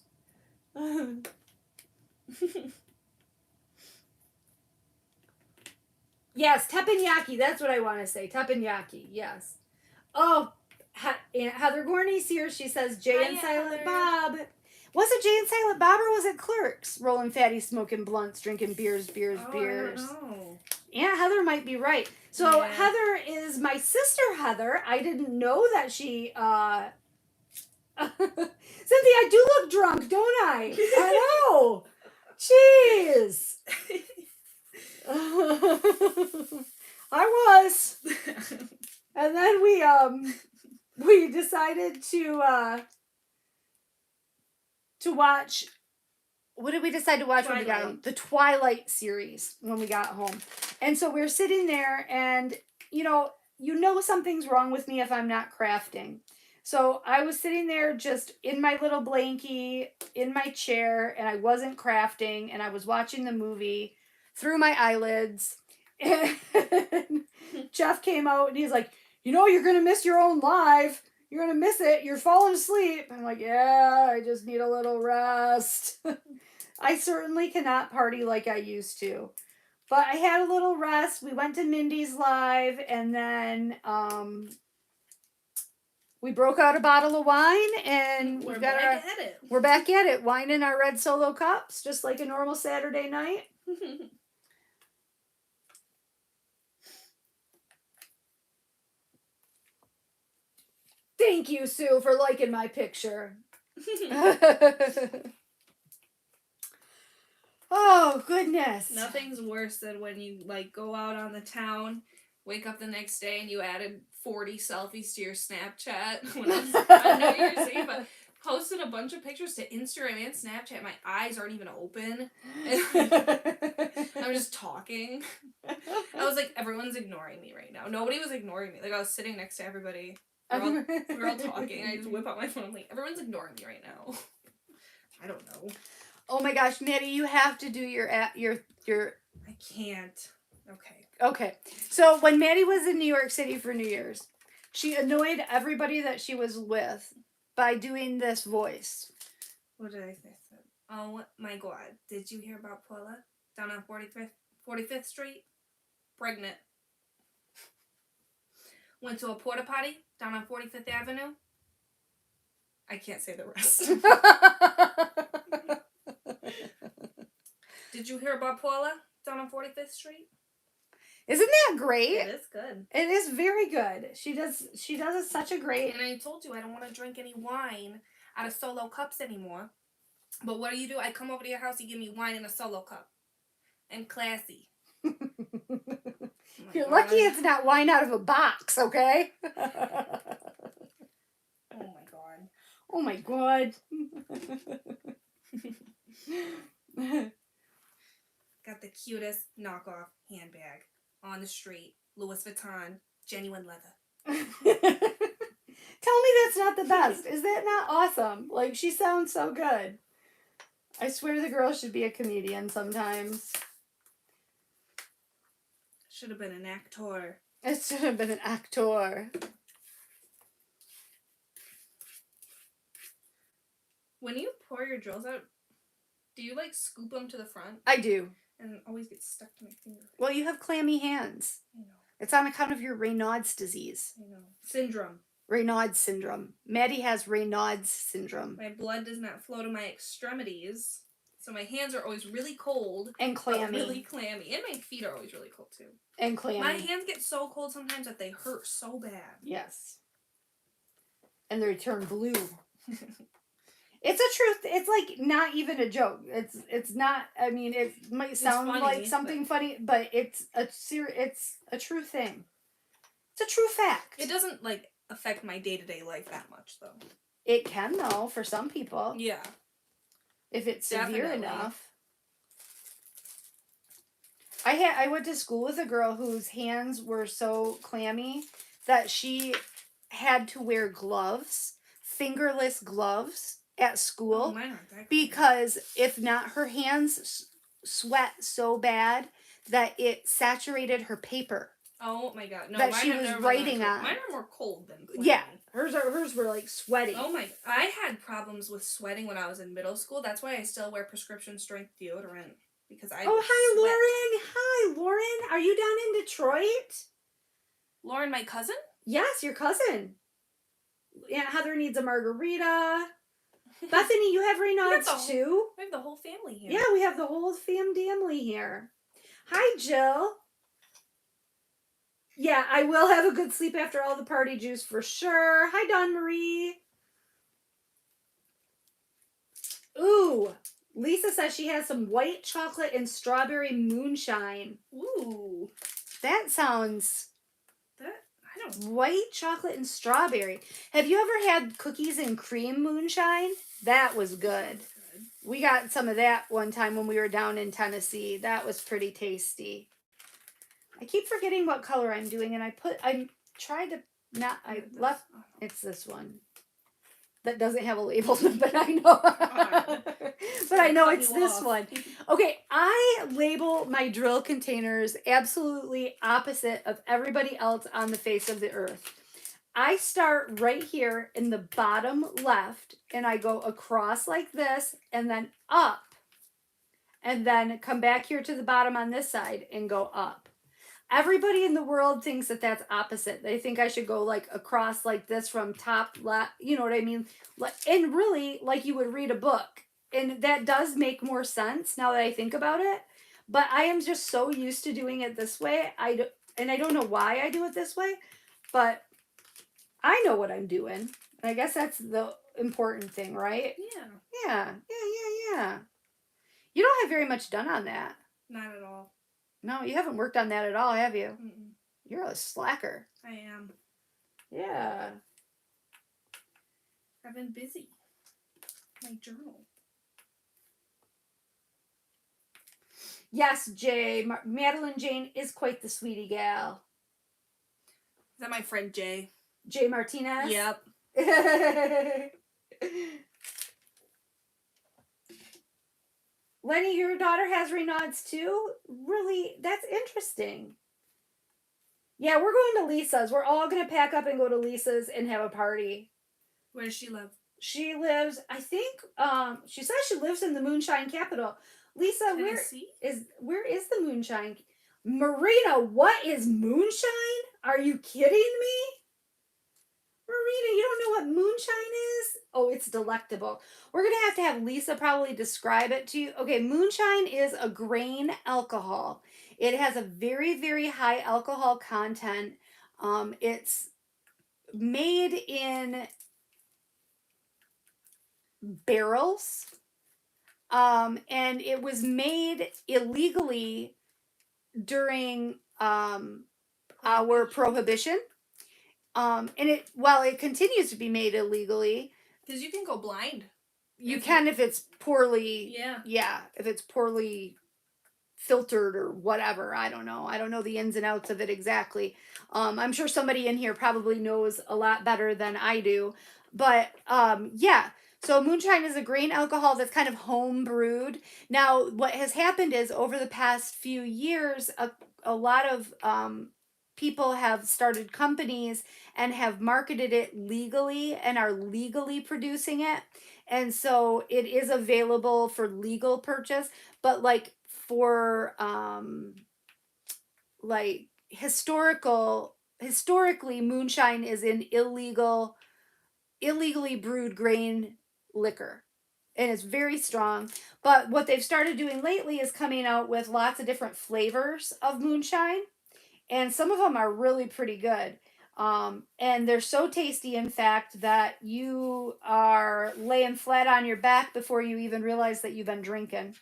Yes, teppanyaki, that's what I want to say. Teppanyaki, yes. Oh, Heather Gorney's here. She says Jay and Silent Bob. Was it Jay and Silent Bob or was it Clerks? Rolling fatty, smoking blunts, drinking beers. I don't know. Aunt Heather might be right. So Yeah. Heather is my sister Heather. I didn't know that she Cynthia, I do look drunk, don't I? I know. Jeez. I was. And then we decided to watch. What did we decide to watch when we got home? The Twilight series when we got home. And so we're sitting there and you know something's wrong with me if I'm not crafting. So I was sitting there just in my little blankie in my chair and I wasn't crafting and I was watching the movie through my eyelids. And Jeff came out and he's like, you're going to miss your own live. You're going to miss it. You're falling asleep. I'm like, yeah, I just need a little rest. I certainly cannot party like I used to. But I had a little rest. We went to Mindy's live and then we broke out a bottle of wine and we're back at it. We're back at it. Wine in our red Solo cups, just like a normal Saturday night. Thank you, Sue, for liking my picture. Oh, goodness. Nothing's worse than when you go out on the town, wake up the next day and you added 40 selfies to your Snapchat when on New Year's Eve. I posted a bunch of pictures to Instagram and Snapchat. My eyes aren't even open. I'm just talking. I was like, everyone's ignoring me right now. Nobody was ignoring me. I was sitting next to everybody. We're all talking. I just whip out my phone. I'm like, everyone's ignoring me right now. I don't know. Oh my gosh, Maddie, you have to do your. I can't. Okay. So when Maddie was in New York City for New Year's, she annoyed everybody that she was with by doing this voice. What did I say? Oh my God! Did you hear about Paula down on 45th Street? Pregnant. Went to a porta potty down on 45th Avenue. I can't say the rest. Did you hear about Paula down on 45th Street? Isn't that great? It is good. It is very good. She does such a great. And I told you I don't want to drink any wine out of Solo cups anymore. But what do? I come over to your house, you give me wine in a Solo cup. And classy. You're lucky it's not wine out of a box, okay? Oh my God. Got the cutest knockoff handbag on the street. Louis Vuitton, genuine leather. Tell me that's not the best. Is that not awesome? She sounds so good. I swear the girl should be a comedian sometimes. Should have been an actor. It should have been an actor. When you pour your drills out, do you scoop them to the front? I do. And it always gets stuck to my finger. Well, you have clammy hands. I know. It's on account of your Raynaud's disease. I know. Syndrome. Raynaud's syndrome. Maddie has Raynaud's syndrome. My blood does not flow to my extremities, so my hands are always really cold. And clammy. Really clammy. And my feet are always really cold, too. And clammy. My hands get so cold sometimes that they hurt so bad. Yes. And they turn blue. It's a truth. It's not even a joke. It's not. I mean, it might sound funny, like something funny, but it's a true thing. It's a true fact. It doesn't affect my day-to-day life that much, though. It can, though, for some people. Yeah. If it's severe Definitely. enough. I went to school with a girl whose hands were so clammy that she had to wear gloves, fingerless gloves, at school. Mine aren't that because if not, her hands sweat so bad that it saturated her paper. Oh my God! No, that mine she have was never writing been on. Mine are more cold than clammy. Yeah, hers were sweaty. Oh my! I had problems with sweating when I was in middle school. That's why I still wear prescription strength deodorant because I. Oh, hi, sweat. Lauren. Hi, Lauren. Are you down in Detroit? Lauren, my cousin? Yes, your cousin. Aunt Heather needs a margarita. Bethany, you have Raynaud's too? We have the whole family here. Yeah, we have the whole family here. Hi, Jill. Yeah, I will have a good sleep after all the party juice for sure. Hi, Dawn Marie. Ooh, Lisa says she has some white chocolate and strawberry moonshine. Ooh. That sounds I don't. white chocolate and strawberry. Have you ever had cookies and cream moonshine? That was good. We got some of that one time when we were down in Tennessee. That was pretty tasty. I keep forgetting what color I'm doing, and I tried to not, I left, it's this one. That doesn't have a label, but I know. But I know it's this one. Okay, I label my drill containers absolutely opposite of everybody else on the face of the earth. I start right here in the bottom left, and I go across like this, and then up, and then come back here to the bottom on this side and go up. Everybody in the world thinks that that's opposite. They think I should go like across like this from top left. You know what I mean? And really, like you would read a book. And that does make more sense now that I think about it. But I am just so used to doing it this way. And I don't know why I do it this way. But I know what I'm doing. And I guess that's the important thing, right? Yeah. Yeah. You don't have very much done on that. Not at all. No, you haven't worked on that at all, have you? Mm-mm. You're a slacker. I am. Yeah. I've been busy. My journal. Yes, Jay. Madeline Jane is quite the sweetie gal. Is that my friend Jay? Jay Martinez? Yep. Lenny, your daughter has Renaud's too? Really? That's interesting. Yeah, we're going to Lisa's. We're all going to pack up and go to Lisa's and have a party. Where does she live? She lives, I think, she says she lives in the Moonshine Capital. Lisa, Tennessee? where is the Moonshine? Marina, what is moonshine? Are you kidding me? Marina, you don't know what moonshine is? Oh, it's delectable. We're going to have Lisa probably describe it to you. Okay, moonshine is a grain alcohol. It has a very, very high alcohol content. It's made in barrels. And it was made illegally during our prohibition. And it continues to be made illegally. Because you can go blind. You can if it's poorly. Yeah. If it's poorly filtered or whatever. I don't know. I don't know the ins and outs of it exactly. I'm sure somebody in here probably knows a lot better than I do. But yeah. So moonshine is a grain alcohol that's kind of home brewed. Now, what has happened is over the past few years, a lot of people have started companies and have marketed it legally and are legally producing it. And so it is available for legal purchase, but like for like historically moonshine is an illegally brewed grain liquor, and it's very strong. But what they've started doing lately is coming out with lots of different flavors of moonshine, and some of them are really pretty good. And they're so tasty, in fact, that you are laying flat on your back before you even realize that you've been drinking.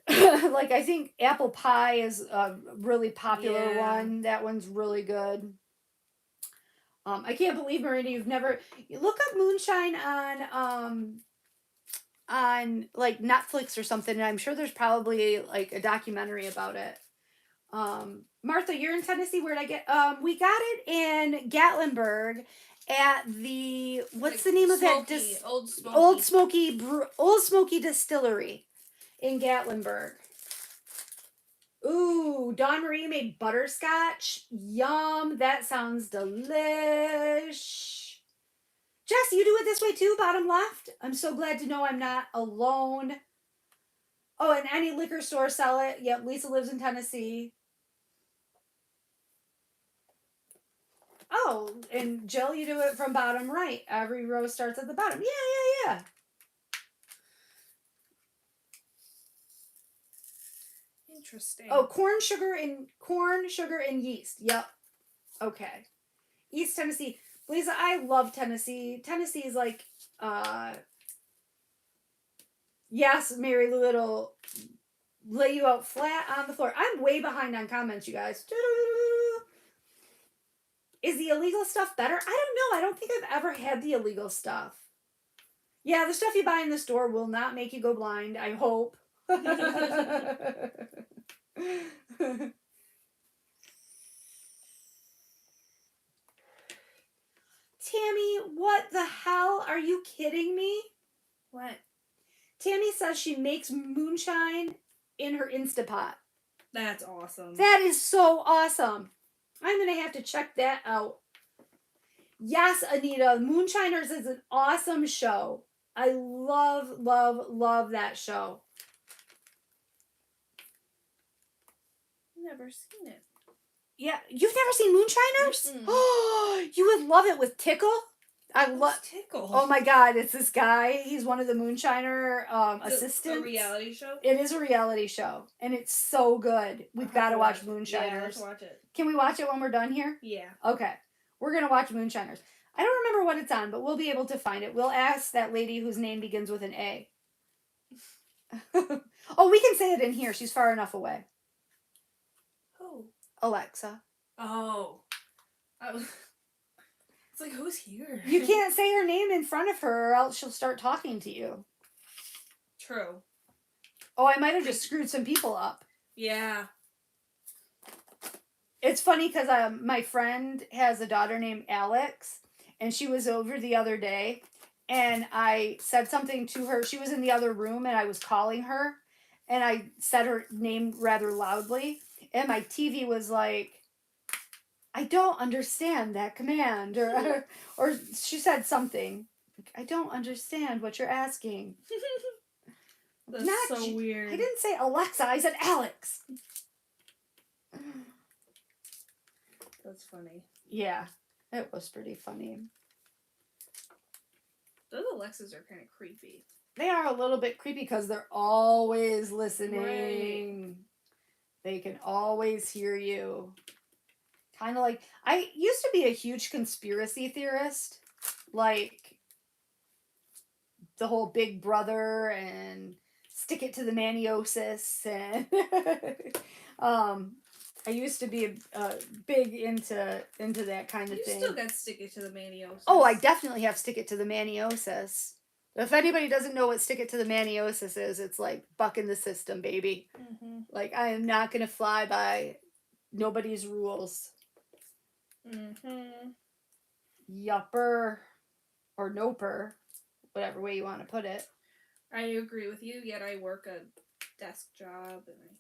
Like, I think apple pie is a really popular one. That one's really good. I can't believe, Marina, you've never look up moonshine on like Netflix or something, and I'm sure there's probably like a documentary about it. Martha, you're in Tennessee. Where'd I get? We got it in Gatlinburg at the what's the name of that? Old Smoky Distillery in Gatlinburg. Ooh, Dawn Marie made butterscotch. Yum, that sounds delish. Jess, you do it this way too, bottom left? I'm so glad to know I'm not alone. Oh, and any liquor store sell it. Yep, Lisa lives in Tennessee. Oh, and Jill, you do it from bottom right. Every row starts at the bottom. Yeah. Interesting. Oh, corn, sugar, and yeast. Yep. Okay. East Tennessee. Lisa, I love Tennessee. Tennessee is like, yes, Mary Lou, it'll lay you out flat on the floor. I'm way behind on comments, you guys. Is the illegal stuff better? I don't know. I don't think I've ever had the illegal stuff. Yeah, the stuff you buy in the store will not make you go blind, I hope. Tammy, what the hell? Are you kidding me? What? Tammy says she makes moonshine in her Instapot. That's awesome. That is so awesome. I'm going to have to check that out. Yes, Anita, Moonshiners is an awesome show. I love, love, love that show. Never seen it. Yeah, you've never seen Moonshiners? Mm-mm. Oh, you would love it with Tickle. I love Tickle. Oh my God, it's this guy. He's one of the Moonshiner assistants. A reality show? It is a reality show, and it's so good. We've got to watch Moonshiners. Yeah, let's watch it. Can we watch it when we're done here? Yeah. Okay. We're going to watch Moonshiners. I don't remember what it's on, but we'll be able to find it. We'll ask that lady whose name begins with an A. Oh, we can say it in here. She's far enough away. Who? Alexa. Oh. It's like, who's here? You can't say her name in front of her or else she'll start talking to you. True. Oh, I might have just screwed some people up. Yeah. It's funny because my friend has a daughter named Alex, and she was over the other day, and I said something to her. She was in the other room, and I was calling her, and I said her name rather loudly, and my TV was like, I don't understand that command, or she said something. I don't understand what you're asking. That's Not so weird. I didn't say Alexa, I said Alex. That's funny. Yeah, it was pretty funny. Those Alexas are kind of creepy. They are a little bit creepy because they're always listening. Right. They can always hear you. Kind of like, I used to be a huge conspiracy theorist. Like, the whole Big Brother and stick it to the maniosis. And I used to be big into that kind of thing. You still got stick it to the maniosis. Oh, I definitely have stick it to the maniosis. If anybody doesn't know what stick it to the maniosis is, it's like bucking the system, baby. Mm-hmm. Like, I am not going to fly by nobody's rules. Mm-hmm. Yupper or noper, whatever way you want to put it. I agree with you, yet I work a desk job and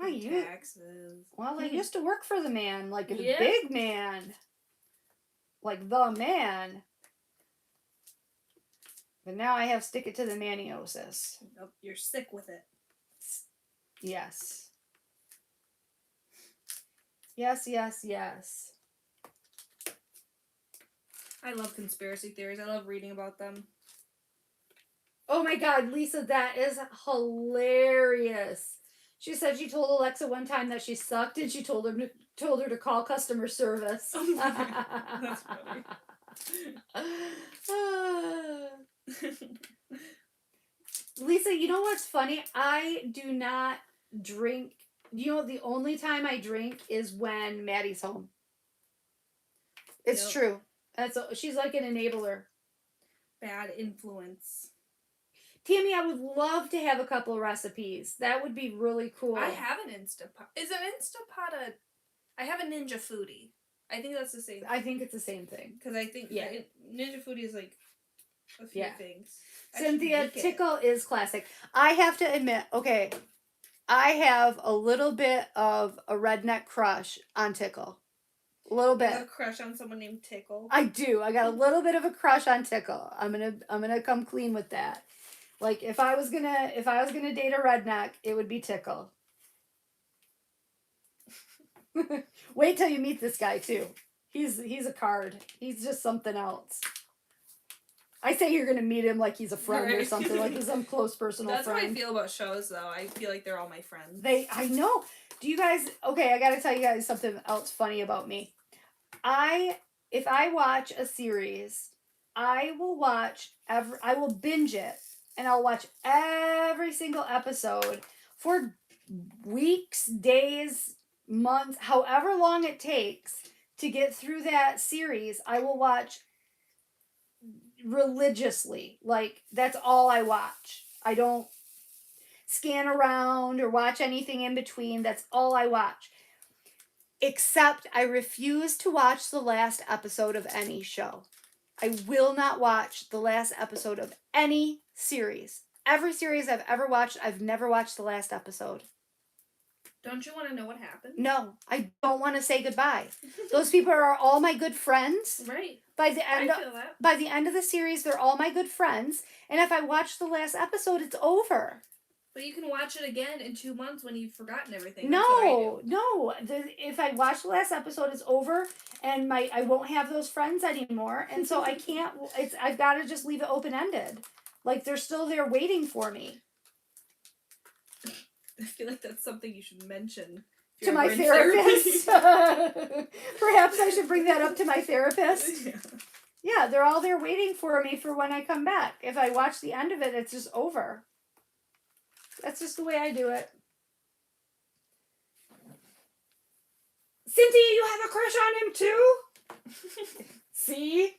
I pay you- taxes. Well, I used to work for the man, like a Yeah. big man. Like the man. But now I have stick it to the maniosis. Nope, you're sick with it. Yes. Yes, yes, yes. I love conspiracy theories. I love reading about them. Oh my God, Lisa, that is hilarious. She said she told Alexa one time that she sucked, and she told her to call customer service. Oh my God, that's funny. Lisa, you know what's funny? I do not drink. You know, the only time I drink is when Maddie's home. It's Yep. true. She's like an enabler. Bad influence. Tammy, I would love to have a couple recipes. That would be really cool. I have an Instapot. Is an Instapot I have a Ninja Foodie. I think that's the same. I think it's the same thing. Because I think Ninja Foodie is like a few things. I should Cynthia, make it. Tickle is classic. I have to admit, okay, I have a little bit of a redneck crush on Tickle. A little You bit. have a crush on someone named Tickle. I do. I got a little bit of a crush on Tickle. I'm gonna come clean with that. Like if I was gonna date a redneck, it would be Tickle. Wait till you meet this guy too. He's a card. He's just something else. I say you're gonna meet him like he's a friend or Right. something, like he's some close personal That's friend. how I feel about shows, though. I feel like they're all my friends. I know. Do you guys? Okay, I gotta tell you guys something else funny about me. If I watch a series, I will binge it, and I'll watch every single episode for weeks, days, months, however long it takes to get through that series. I will watch religiously. Like, that's all I watch. I don't scan around or watch anything in between. That's all I watch. Except I refuse to watch the last episode of any show. I will not watch the last episode of any series. Every series I've ever watched, I've never watched the last episode. Don't you want to know what happened? No, I don't want to say goodbye. Those people are all my good friends. Right. By the end I feel that. by the end of the series, they're all my good friends. And if I watch the last episode, it's over. But you can watch it again in 2 months when you've forgotten everything. That's what I do. No. If I watch the last episode, it's over, and I won't have those friends anymore, and so I can't. I've got to just leave it open ended, like they're still there waiting for me. I feel like that's something you should mention if To you're my in therapist. therapy. Perhaps I should bring that up to my therapist. Yeah. Yeah, they're all there waiting for me for when I come back. If I watch the end of it, it's just over. That's just the way I do it. Cynthia, you have a crush on him too? See?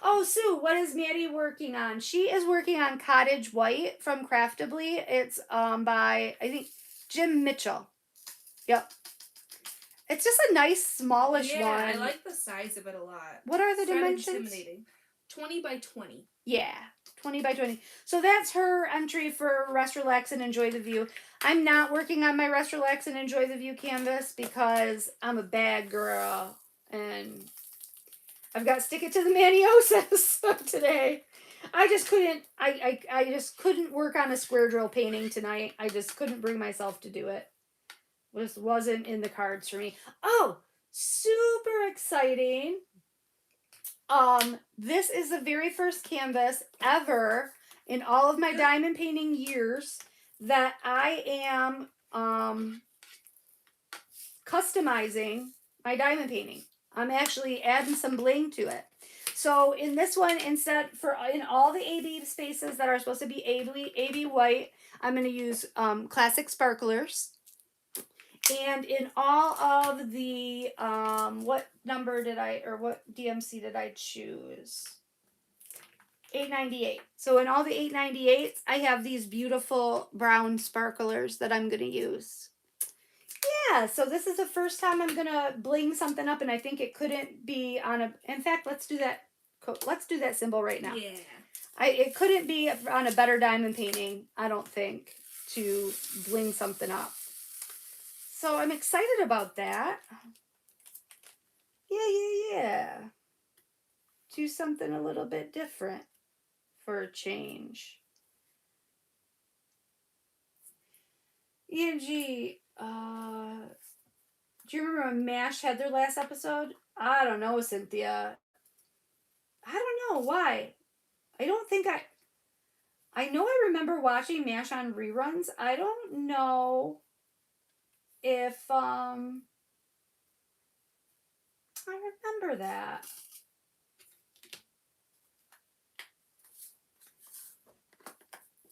Oh, Sue, what is Maddie working on? She is working on Cottage White from Craftably. It's by, I think, Jim Mitchell. Yep. It's just a nice, smallish one. I like the size of it a lot. What are the It's kind of dimensions? intimidating. 20 by 20. Yeah, 20 by 20. So that's her entry for Rest, Relax, and Enjoy the View. I'm not working on my Rest, Relax, and Enjoy the View canvas because I'm a bad girl. And I've got to stick it to the maniosis today. I just couldn't work on a square drill painting tonight. I just couldn't bring myself to do it. Just wasn't in the cards for me. Oh, super exciting. This is the very first canvas ever in all of my diamond painting years that I am customizing my diamond painting. I'm actually adding some bling to it. So in this one, in all the AB spaces that are supposed to be AB white, I'm going to use classic sparklers. And in all of the, what DMC did I choose? 898. So in all the 898s, I have these beautiful brown sparklers that I'm going to use. Yeah, so this is the first time I'm going to bling something up, and I think it couldn't be on in fact, let's do that symbol right now. Yeah. It couldn't be on a better diamond painting, I don't think, to bling something up. So I'm excited about that. Yeah. Do something a little bit different for a change. Angie, do you remember when MASH had their last episode? I don't know, Cynthia. I don't know why. I know I remember watching MASH on reruns. I don't know if I remember that.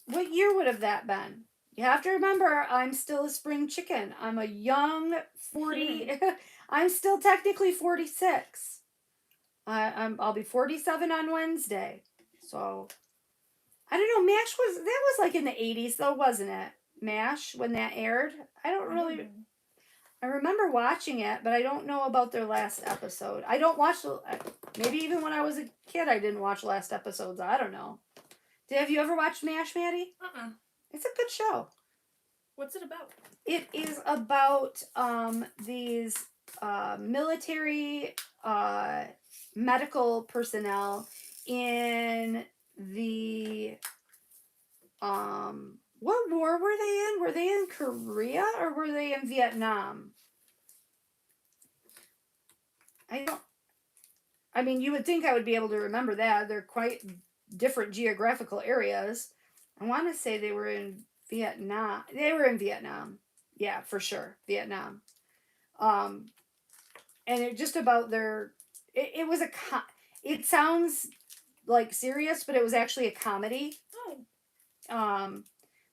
What year would have that been? You have to remember, I'm still a spring chicken. I'm a young 40. I'm still technically 46. I'll be 47 on Wednesday. So I don't know. MASH was like in the 80s though, wasn't it? MASH when that aired. I remember watching it, but I don't know about their last episode. I don't watch maybe even when I was a kid I didn't watch last episodes. I don't know. Have you ever watched MASH, Maddie? It's a good show. What's it about? It is about these military medical personnel in the what war were they in? Were they in Korea or were they in Vietnam? I mean, you would think I would be able to remember that. They're quite different geographical areas. I want to say they were in Vietnam. They were in Vietnam. Yeah, for sure. Vietnam. Um, and it just about their, it was it sounds like serious, but it was actually a comedy. Oh.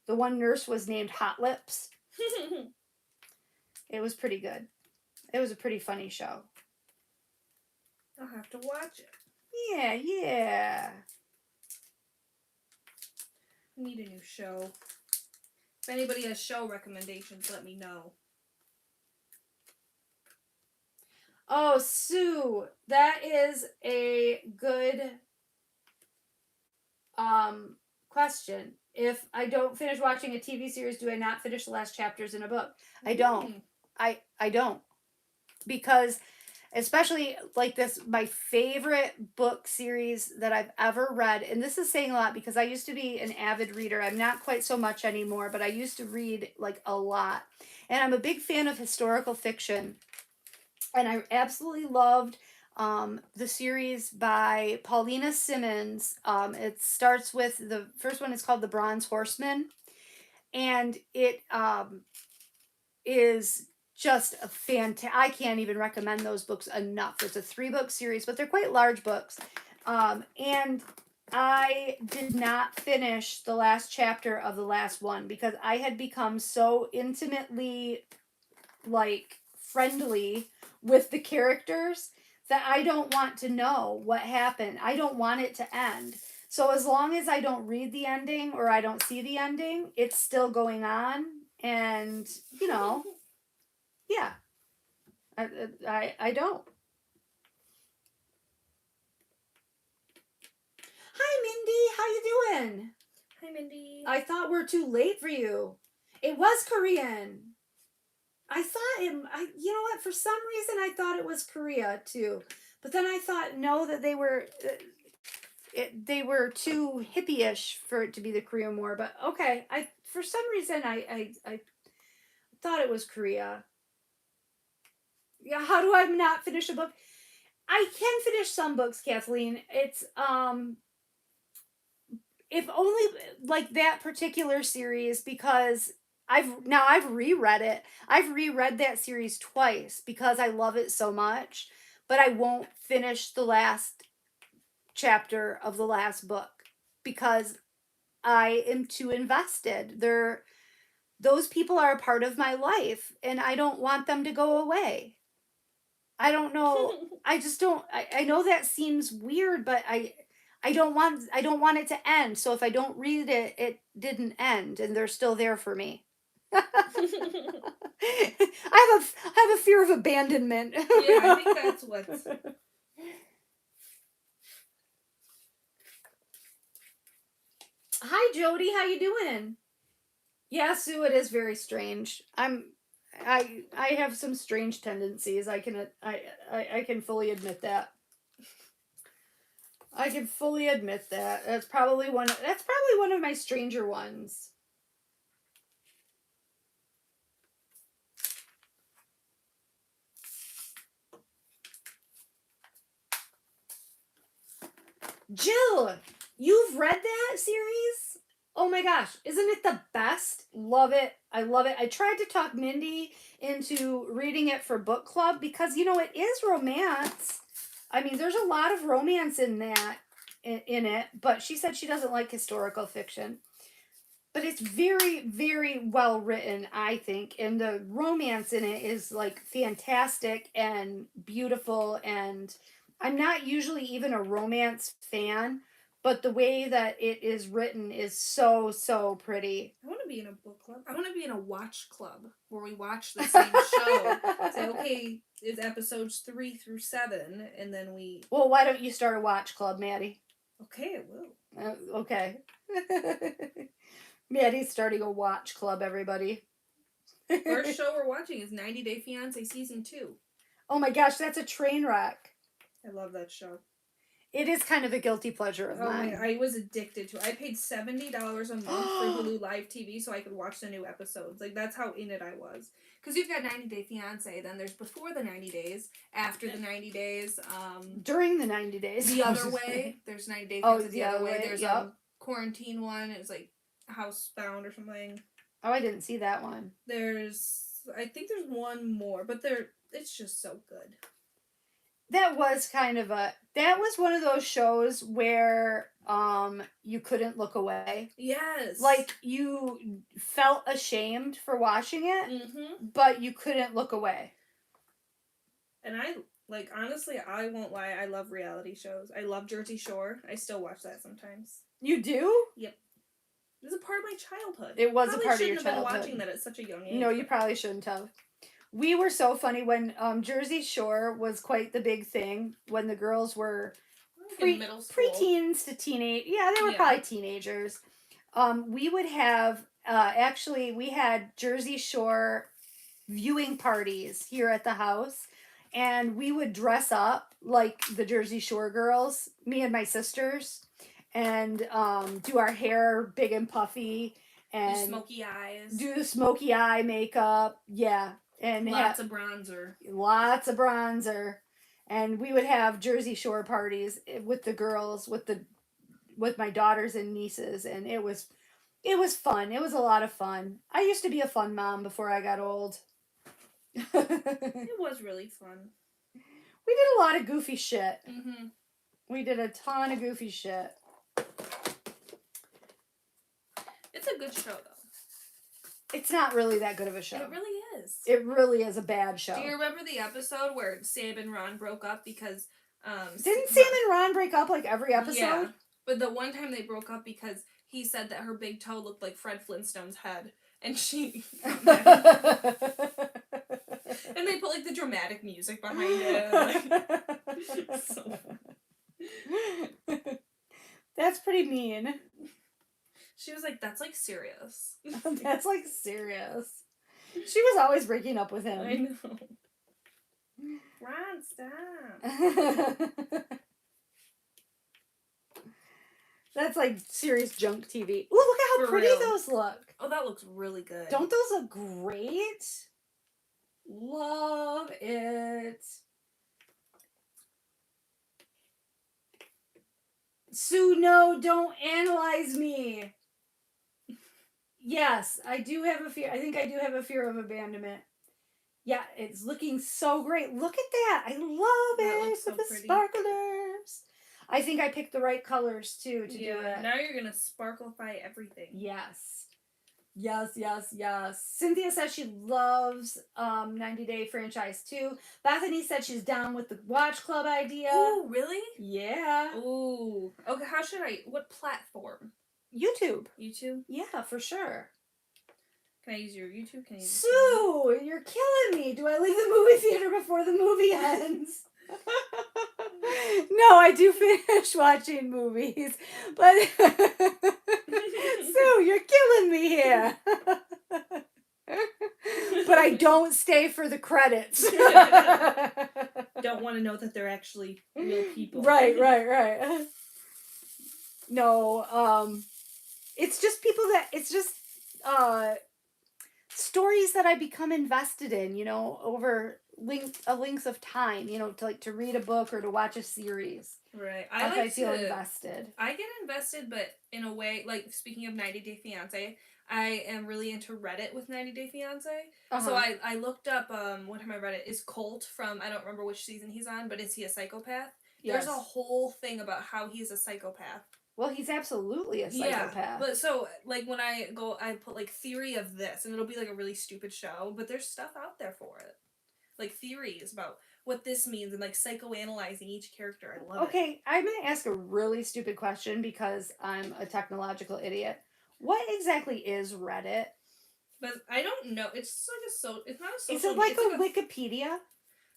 The one nurse was named Hot Lips. It was pretty good. It was a pretty funny show. I'll have to watch it. Yeah, yeah. I need a new show. If anybody has show recommendations, let me know. Oh, Sue, that is a good question. If I don't finish watching a TV series, do I not finish the last chapters in a book? I don't. I don't. Because especially like this, my favorite book series that I've ever read, and this is saying a lot because I used to be an avid reader. I'm not quite so much anymore, but I used to read like a lot. And I'm a big fan of historical fiction. And I absolutely loved the series by Paulina Simmons. It starts with the first one is called The Bronze Horseman. And it is just a fantastic. I can't even recommend those books enough. It's a 3-book series, but they're quite large books. And I did not finish the last chapter of the last one because I had become so intimately like friendly with the characters that I don't want to know what happened. I don't want it to end. So as long as I don't read the ending or I don't see the ending, it's still going on. And, you know, yeah, I don't. Hi, Mindy. How you doing? Hi, Mindy. I thought we're too late for you. It was Korean. I thought you know what? For some reason, I thought it was Korea too. But then I thought, no, that they were too hippie-ish for it to be the Korean War. But okay, for some reason I thought it was Korea. Yeah, how do I not finish a book? I can finish some books, Kathleen. It's if only like that particular series because I've reread it. I've reread that series twice because I love it so much, but I won't finish the last chapter of the last book because I am too invested. Those people are a part of my life and I don't want them to go away. I don't know. I just don't I know that seems weird, but I don't want it to end. So if I don't read it, it didn't end and they're still there for me. I have a fear of abandonment. Yeah, I think that's what's. Hi Jody, how you doing? Yeah, Sue, it is very strange. I have some strange tendencies. I can fully admit that. I can fully admit that. That's probably one of my stranger ones. Jill, you've read that series? Oh my gosh, isn't it the best? Love it. I love it. I tried to talk Mindy into reading it for book club because it is romance. I mean, there's a lot of romance in it, but she said she doesn't like historical fiction. But it's very, very well written, I think, and the romance in it is like fantastic and beautiful. And I'm not usually even a romance fan, but the way that it is written is so, so pretty. I want to be in a book club. I want to be in a watch club where we watch the same show. Say, okay, it's episodes 3 through 7, and then we. Well, why don't you start a watch club, Maddie? Okay, I will. Okay. Maddie's starting a watch club, everybody. First show we're watching is 90 Day Fiance Season 2. Oh my gosh, that's a train wreck. I love that show. It is kind of a guilty pleasure of mine. I was addicted to it. I paid $70 a month for Hulu Live TV so I could watch the new episodes. Like, that's how in it I was. Because you've got 90 Day Fiance, then there's before the 90 days, after the 90 days, During the 90 days. the other way. There's 90 Day Oh, Fiance the other way. There's yep. quarantine one. It's like housebound or something. Oh, I didn't see that one. I think there's one more, but it's just so good. That was one of those shows where you couldn't look away. Yes. Like, you felt ashamed for watching it, but you couldn't look away. And honestly, I won't lie, I love reality shows. I love Jersey Shore. I still watch that sometimes. You do? Yep. It was a part of my childhood. It was a part of your childhood. I shouldn't have been childhood. watching that at such a young age. No, you probably shouldn't have. We were so funny when Jersey Shore was quite the big thing when the girls were middle school. Preteens to teenage. Yeah, they were probably teenagers. We would have we had Jersey Shore viewing parties here at the house, and we would dress up like the Jersey Shore girls, me and my sisters, and do our hair big and puffy and smoky eyes. Do the smoky eye makeup. Yeah. And lots of bronzer. Lots of bronzer. And we would have Jersey Shore parties with the girls, with my daughters and nieces, and it was fun. It was a lot of fun. I used to be a fun mom before I got old. It was really fun. We did a lot of goofy shit. Mm-hmm. We did a ton of goofy shit. It's a good show, though. It's not really that good of a show. It really is. It really is a bad show. Do you remember the episode where Sam and Ron broke up because... Didn't Sam and Ron break up like every episode? Yeah, but the one time they broke up because he said that her big toe looked like Fred Flintstone's head. And she... and they put like the dramatic music behind it. So... That's pretty mean. She was like, that's like serious. That's like serious. She was always breaking up with him. I know. Ron, stop. That's like serious junk TV. Ooh, look at how For pretty real. those look. Oh, that looks really good. Don't those look great? Love it. Sue, no, don't analyze me. Yes, I do have a fear. I think I do have a fear of abandonment. Yeah, it's looking so great. Look at that. I love it. Looks so With the pretty. sparklers. I think I picked the right colors too to do it. Now you're gonna sparklify everything. Yes. Yes, yes, yes. Cynthia says she loves 90 Day franchise too. Bethany said she's down with the Watch Club idea. Ooh, really? Yeah. Ooh. Okay, what platform? YouTube. YouTube? Yeah, for sure. Can I use your YouTube? Can I use Sue, you're killing me. Do I leave the movie theater before the movie ends? No, I do finish watching movies, but Sue, you're killing me here. But I don't stay for the credits. Don't want to know that they're actually real people. Right. No, it's just stories that I become invested in, over a length of time, to read a book or to watch a series. Right. I feel invested. I get invested, but in a way, like, speaking of 90 Day Fiance, I am really into Reddit with 90 Day Fiance. Uh-huh. So I looked up, one time I read it, is Colt from, I don't remember which season he's on, but is he a psychopath? Yes. There's a whole thing about how he's a psychopath. Well, he's absolutely a psychopath. Yeah, but so, like, when I put, like, theory of this, and it'll be, like, a really stupid show, but there's stuff out there for it. Like, theories about what this means, and, like, psychoanalyzing each character. I love it. Okay, I'm going to ask a really stupid question because I'm a technological idiot. What exactly is Reddit? But I don't know. It's like it's not a social... Is it like a Wikipedia?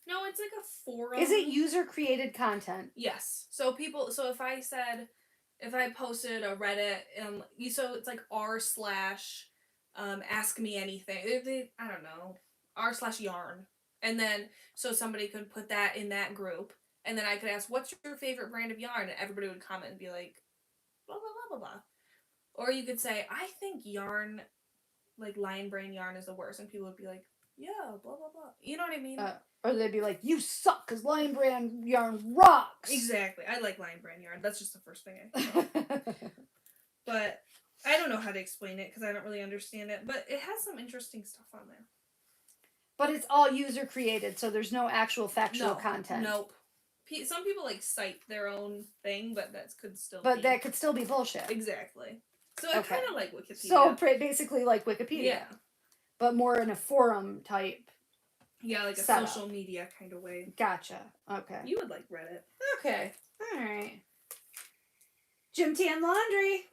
No, it's like a forum. Is it user-created content? Yes. So if I posted a Reddit, so it's like r/ask me anything. I don't know. r/yarn. And then, so somebody could put that in that group, and then I could ask, what's your favorite brand of yarn? And everybody would comment and be like, blah, blah, blah, blah, blah. Or you could say, I think yarn, like Lion Brand yarn is the worst. And people would be like, yeah, blah, blah, blah. You know what I mean? Or they'd be like, you suck because Lion Brand yarn rocks. Exactly. I like Lion Brand yarn. That's just the first thing I thought. But I don't know how to explain it because I don't really understand it. But it has some interesting stuff on there. But it's all user created, so there's no actual factual content. Nope. Some people like cite their own thing, but that could still But that could still be bullshit. Exactly. So I kind of like Wikipedia. So basically like Wikipedia. Yeah. But more in a forum type. Yeah, like a setup. social media kind of way. Gotcha. Okay. You would like Reddit. Okay. Alright. Gym Tan Laundry.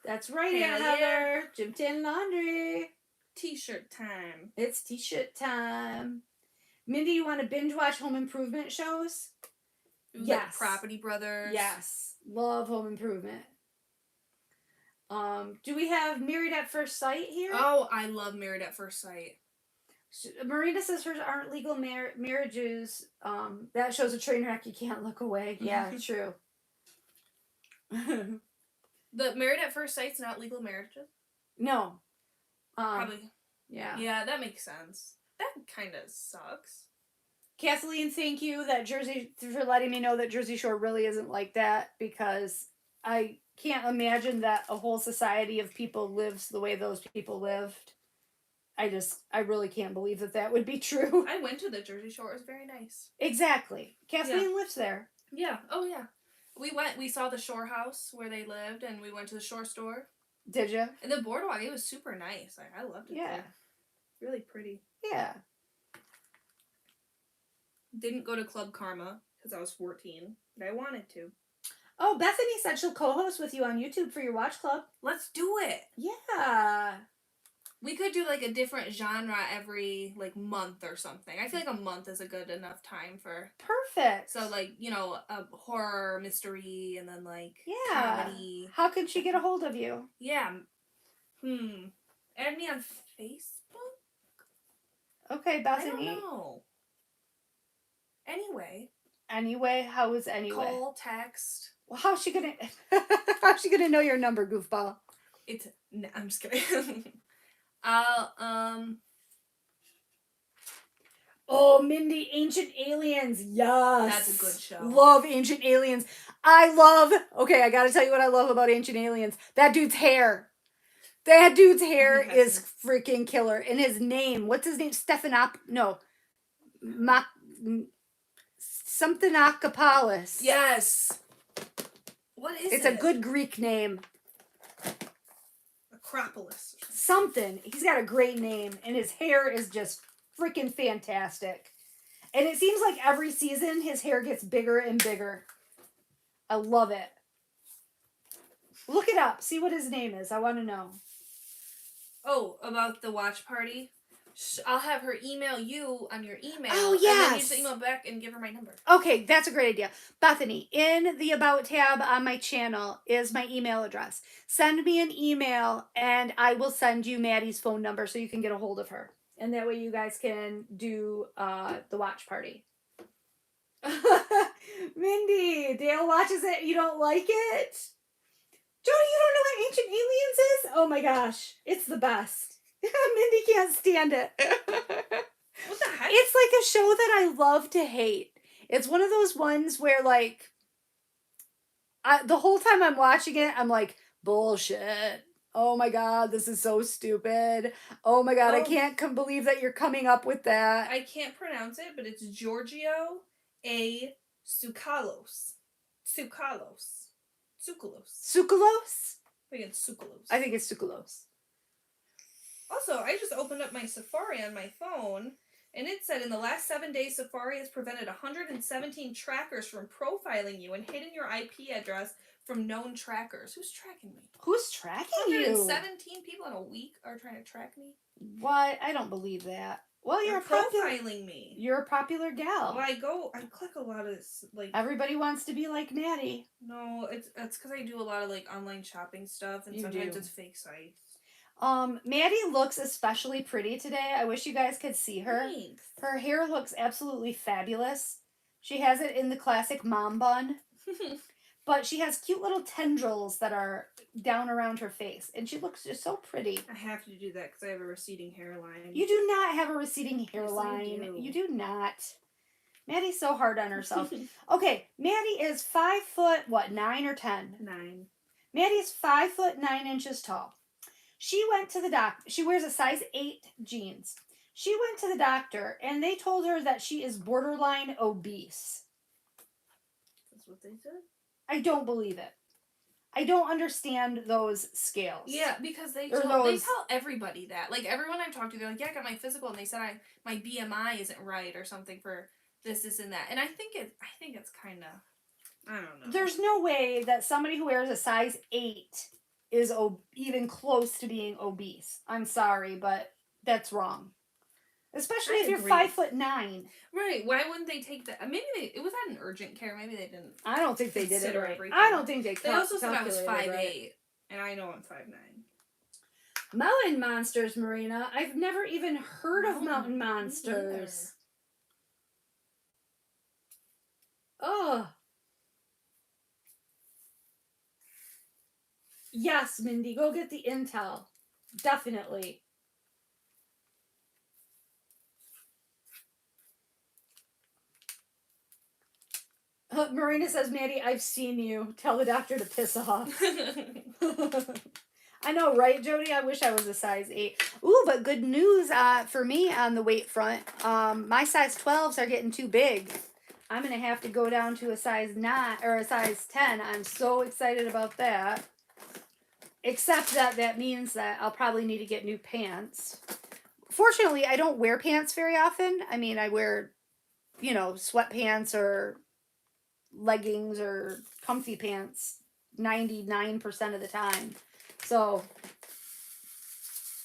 That's right, Hell Aunt Heather. Gym Tan Laundry. T-shirt time. It's t-shirt time. Mindy, you want to binge watch home improvement shows? Yes. Yes. Like Property Brothers. Yes. Love home improvement. Do we have Married at First Sight here? Oh, I love Married at First Sight. Marina says hers aren't legal marriages. That shows a train wreck. You can't look away. Yeah, true. The Married at First Sight's not legal marriages? No. Probably. Yeah. Yeah, that makes sense. That kind of sucks. Kathleen, thank you for letting me know that Jersey Shore really isn't like that, because I can't imagine that a whole society of people lives the way those people lived. I really can't believe that would be true. I went to the Jersey Shore. It was very nice. Exactly. Kathleen lives there. Yeah. Oh, yeah. We saw the shore house where they lived, and we went to the shore store. Did you? And the boardwalk, it was super nice. I loved it. Yeah. There. Really pretty. Yeah. Didn't go to Club Karma because I was 14, but I wanted to. Oh, Bethany said she'll co-host with you on YouTube for your watch club. Let's do it. Yeah. We could do like a different genre every like month or something. I feel like a month is a good enough time for. Perfect. So like, you know, a horror mystery and then like comedy. How can she get a hold of you? Yeah. Add me on Facebook? Okay, Bethany. I don't know. Anyway, how is anyway? Call, text. Well, how's she gonna know your number, goofball? I'm just kidding. Oh, Mindy, Ancient Aliens. Yes. That's a good show. Love Ancient Aliens. Okay, I gotta tell you what I love about Ancient Aliens. That dude's hair. That dude's hair is freaking killer. And his name, what's his name? Something Akapalis. Yes. What is it? It's a good Greek name. Acropolis. Something. He's got a great name, and his hair is just freaking fantastic. And it seems like every season his hair gets bigger and bigger. I love it. Look it up. See what his name is. I want to know. Oh, about the watch party? I'll have her email you on your email. Oh, yes. And then you just email back and give her my number. Okay, that's a great idea. Bethany, in the About tab on my channel is my email address. Send me an email, and I will send you Maddie's phone number so you can get a hold of her. And that way you guys can do the watch party. Mindy, Dale watches it. You don't like it? Jody, you don't know what Ancient Aliens is? Oh my gosh. It's the best. Mindy can't stand it. What the heck? It's like a show that I love to hate. It's one of those ones where, like, the whole time I'm watching it, I'm like, bullshit. Oh my god, this is so stupid. Oh my god, I can't believe that you're coming up with that. I can't pronounce it, but it's Giorgio A. Tsoukalos. Tsoukalos. Tsoukalos? I think it's Tsoukalos. I think it's Tsoukalos. Also, I just opened up my Safari on my phone, and it said in the last 7 days, Safari has prevented 117 trackers from profiling you and hidden your IP address from known trackers. Who's tracking me? Who's tracking you? 117 people in a week are trying to track me? What? I don't believe that. Well, They're profiling me. You're a popular gal. Well, I click a lot of like. Everybody wants to be like Maddie. No, it's because I do a lot of like online shopping stuff, and sometimes it's fake sites. Maddie looks especially pretty today. I wish you guys could see her. Thanks. Her hair looks absolutely fabulous. She has it in the classic mom bun. but she has cute little tendrils that are down around her face, and she looks just so pretty. I have to do that because I have a receding hairline. You do not have a receding Yes, I hairline. do. You do not. Maddie's so hard on herself. Okay, Maddie is 5 foot, what, 9 or 10? 9. Maddie's 5 foot 9 inches tall. She went to the doctor. She wears a size 8 jeans. She went to the doctor, and they told her that she is borderline obese. That's what they said? I don't believe it. I don't understand those scales. Yeah, because they Or tell those- everybody that. Like, everyone I've talked to, they're like, yeah, I got my physical, and they said my BMI isn't right or something for this, and that. And I think it's kind of, I don't know. There's no way that somebody who wears a size 8 is even close to being obese. I'm sorry, but that's wrong. Especially if you're agree. 5 foot 9. Right, why wouldn't they take that? Maybe it was at an urgent care. Maybe they didn't. I don't think they did it Consider right. everything. I don't think they They also said I was calculated 5'8", right. and I know I'm 5'9". Mountain monsters, Marina. I've never even heard of mountain monsters. Oh. Yes, Mindy, go get the intel. Definitely. Marina says, Maddie, I've seen you. Tell the doctor to piss off. I know, right, Jody? I wish I was a size 8. Ooh, but good news for me on the weight front. My size 12s are getting too big. I'm going to have to go down to a size 9 or a size 10. I'm so excited about that. Except that means that I'll probably need to get new pants. Fortunately, I don't wear pants very often. I mean, I wear, sweatpants or leggings or comfy pants 99% of the time. So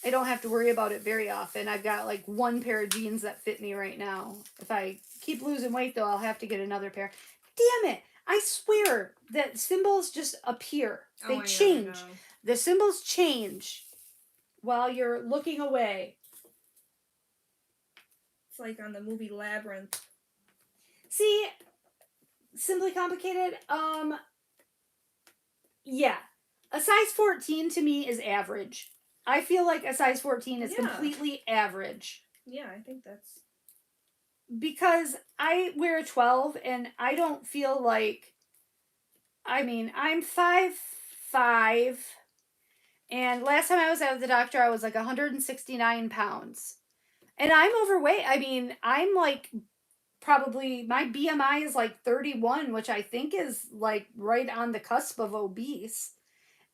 I don't have to worry about it very often. I've got like one pair of jeans that fit me right now. If I keep losing weight though, I'll have to get another pair. Damn it. I swear that symbols just appear. They change. The symbols change while you're looking away. It's like on the movie Labyrinth. See, Simply Complicated, yeah. A size 14 to me is average. I feel like a size 14 is completely average. Yeah, I think that's... Because I wear a 12 and I don't feel like... I mean, I'm 5'5", and last time I was at the doctor, I was like 169 pounds. And I'm overweight. I mean, I'm like... Probably my BMI is like 31, which I think is like right on the cusp of obese.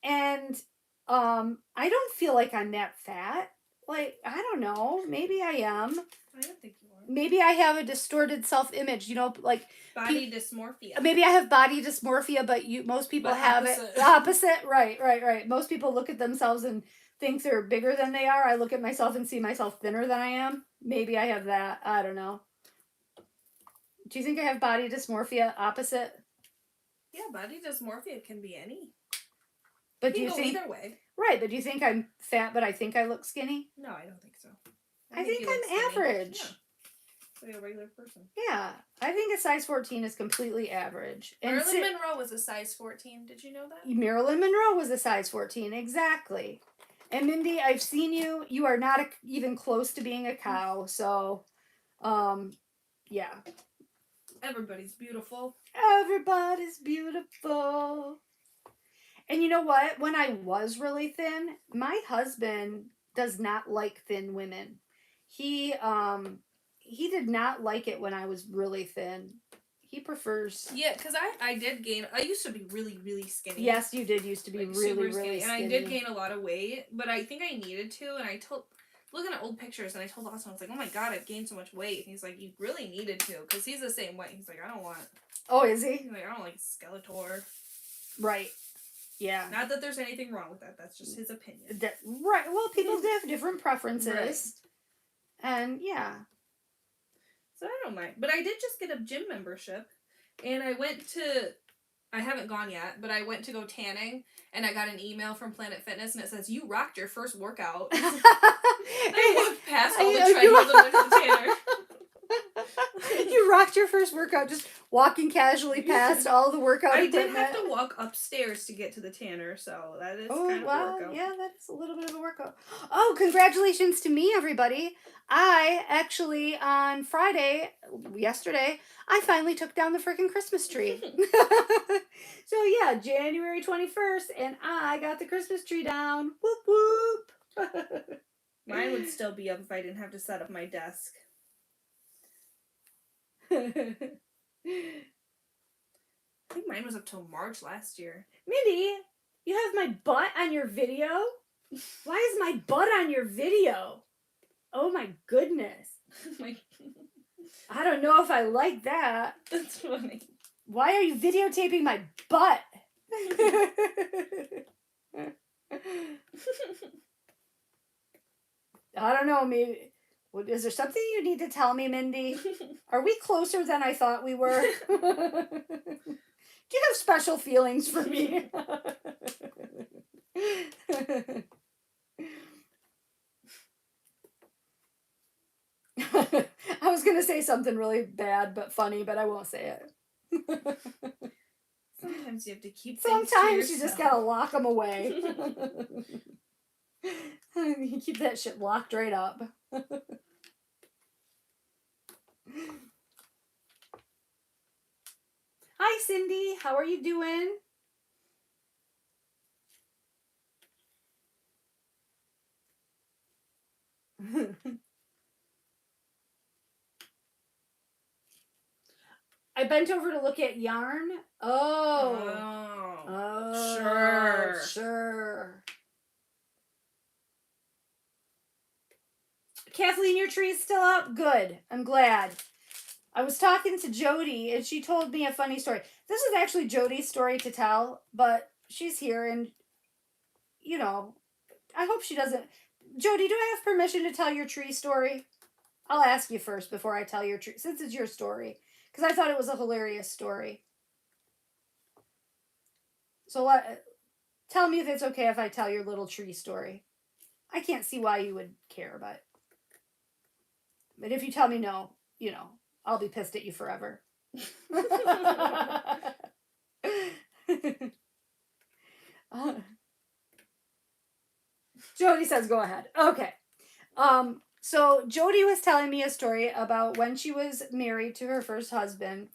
And I don't feel like I'm that fat. Like, I don't know. Maybe I am. I don't think you are. Maybe I have a distorted self-image, like body dysmorphia. Maybe I have body dysmorphia, but most people have opposite. it opposite. Right. Most people look at themselves and think they're bigger than they are. I look at myself and see myself thinner than I am. Maybe I have that. I don't know. Do you think I have body dysmorphia opposite? Yeah, body dysmorphia can be any. But do you think either way? Right, but do you think I'm fat but I think I look skinny? No, I don't think so. I think you look I'm skinny. average. Yeah. Like a regular person. Yeah. I think a size 14 is completely average. And Marilyn Monroe was a size 14. Did you know that? Marilyn Monroe was a size 14, exactly. And Mindy, I've seen you. You are not even close to being a cow, so yeah. Everybody's beautiful. Everybody's beautiful. And you know what? When I was really thin, my husband does not like thin women. He did not like it when I was really thin. He prefers... Yeah, because I did gain... I used to be really, really skinny. Yes, you did used to be really skinny. And I did gain a lot of weight, but I think I needed to, and I told... Looking at old pictures, and I told Austin, I was like, oh my god, I've gained so much weight. And he's like, you really needed to, because he's the same way. He's like, I don't want... Oh, is he? He's like, I don't like Skeletor. Right. Yeah. Not that there's anything wrong with that. That's just his opinion. Right. Well, people have different preferences. Right. And, yeah. So I don't mind. But I did just get a gym membership, and I went to... I haven't gone yet, but I went to go tanning, and I got an email from Planet Fitness, and it says, you rocked your first workout. I walked past all the treadmills and went to the tanner. You rocked your first workout. Just walking casually past all the workout I equipment. did have to walk upstairs to get to the tanner, so that is Oh, kind of a wow. workout. Yeah, that's a little bit of a workout. Oh, congratulations to me, everybody. I actually, on Friday, yesterday, I finally took down the freaking Christmas tree. So, yeah, January 21st, and I got the Christmas tree down. Whoop, whoop. Mine would still be up if I didn't have to set up my desk. I think mine was up till March last year. Mindy, you have my butt on your video? Why is my butt on your video? Oh my goodness. I don't know if I like that. That's funny. Why are you videotaping my butt? I don't know, maybe. Is there something you need to tell me, Mindy? Are we closer than I thought we were? Do you have special feelings for me? I was going to say something really bad but funny, but I won't say it. Sometimes you have to keep Sometimes you just gotta lock them away. You keep that shit locked right up. Hi, Cindy. How are you doing? I bent over to look at yarn. Oh, sure. Kathleen, your tree is still up? Good. I'm glad. I was talking to Jody, and she told me a funny story. This is actually Jody's story to tell, but she's here, and, you know, I hope she doesn't... Jody, do I have permission to tell your tree story? I'll ask you first before I tell your tree, since it's your story, because I thought it was a hilarious story. So tell me if it's okay if I tell your little tree story. I can't see why you would care, but if you tell me no, you know, I'll be pissed at you forever. Jody says go ahead. Okay. So Jody was telling me a story about when she was married to her first husband.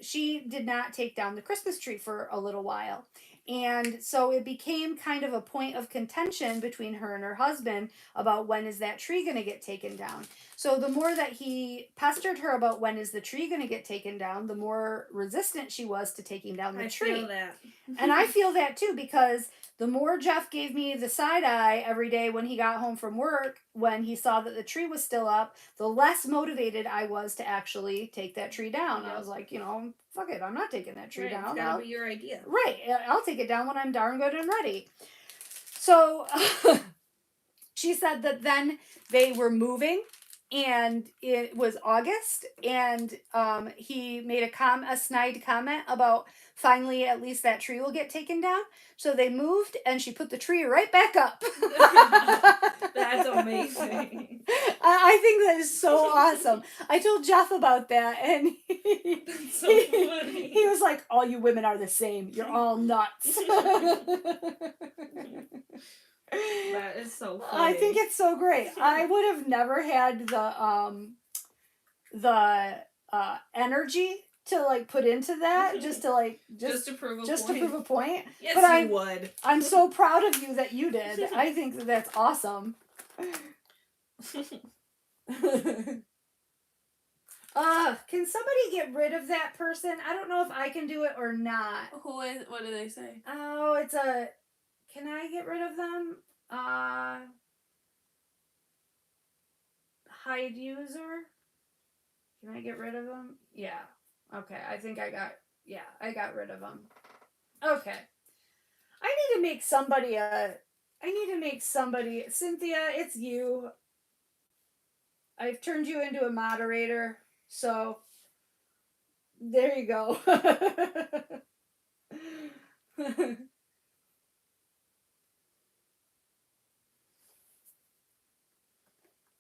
She did not take down the Christmas tree for a little while. And so it became kind of a point of contention between her and her husband about when is that tree going to get taken down. So the more that he pestered her about when is the tree going to get taken down, the more resistant she was to taking down the tree. I feel that. And I feel that too, because the more Jeff gave me the side eye every day when he got home from work, when he saw that the tree was still up, the less motivated I was to actually take that tree down. Yep. I was like, fuck it, I'm not taking that tree down. It's gotta be your idea. Right, I'll take it down when I'm darn good and ready. So she said that then they were moving, and it was August, and he made a snide comment about finally at least that tree will get taken down. So they moved, and she put the tree right back up. That's amazing. I think that is so awesome. I told Jeff about that, and That's so funny. He was like, all you women are the same. You're all nuts. That is so funny. I think it's so great. I would have never had the energy to like put into that just to prove a point. Yes, but you would. I'm so proud of you that you did. I think that's awesome. Can somebody get rid of that person? I don't know if I can do it or not. What do they say? Oh, can I get rid of them? Hide user? Can I get rid of them? Yeah. Okay, I think I got rid of them. Okay. I need to make somebody, Cynthia, it's you. I've turned you into a moderator, so there you go.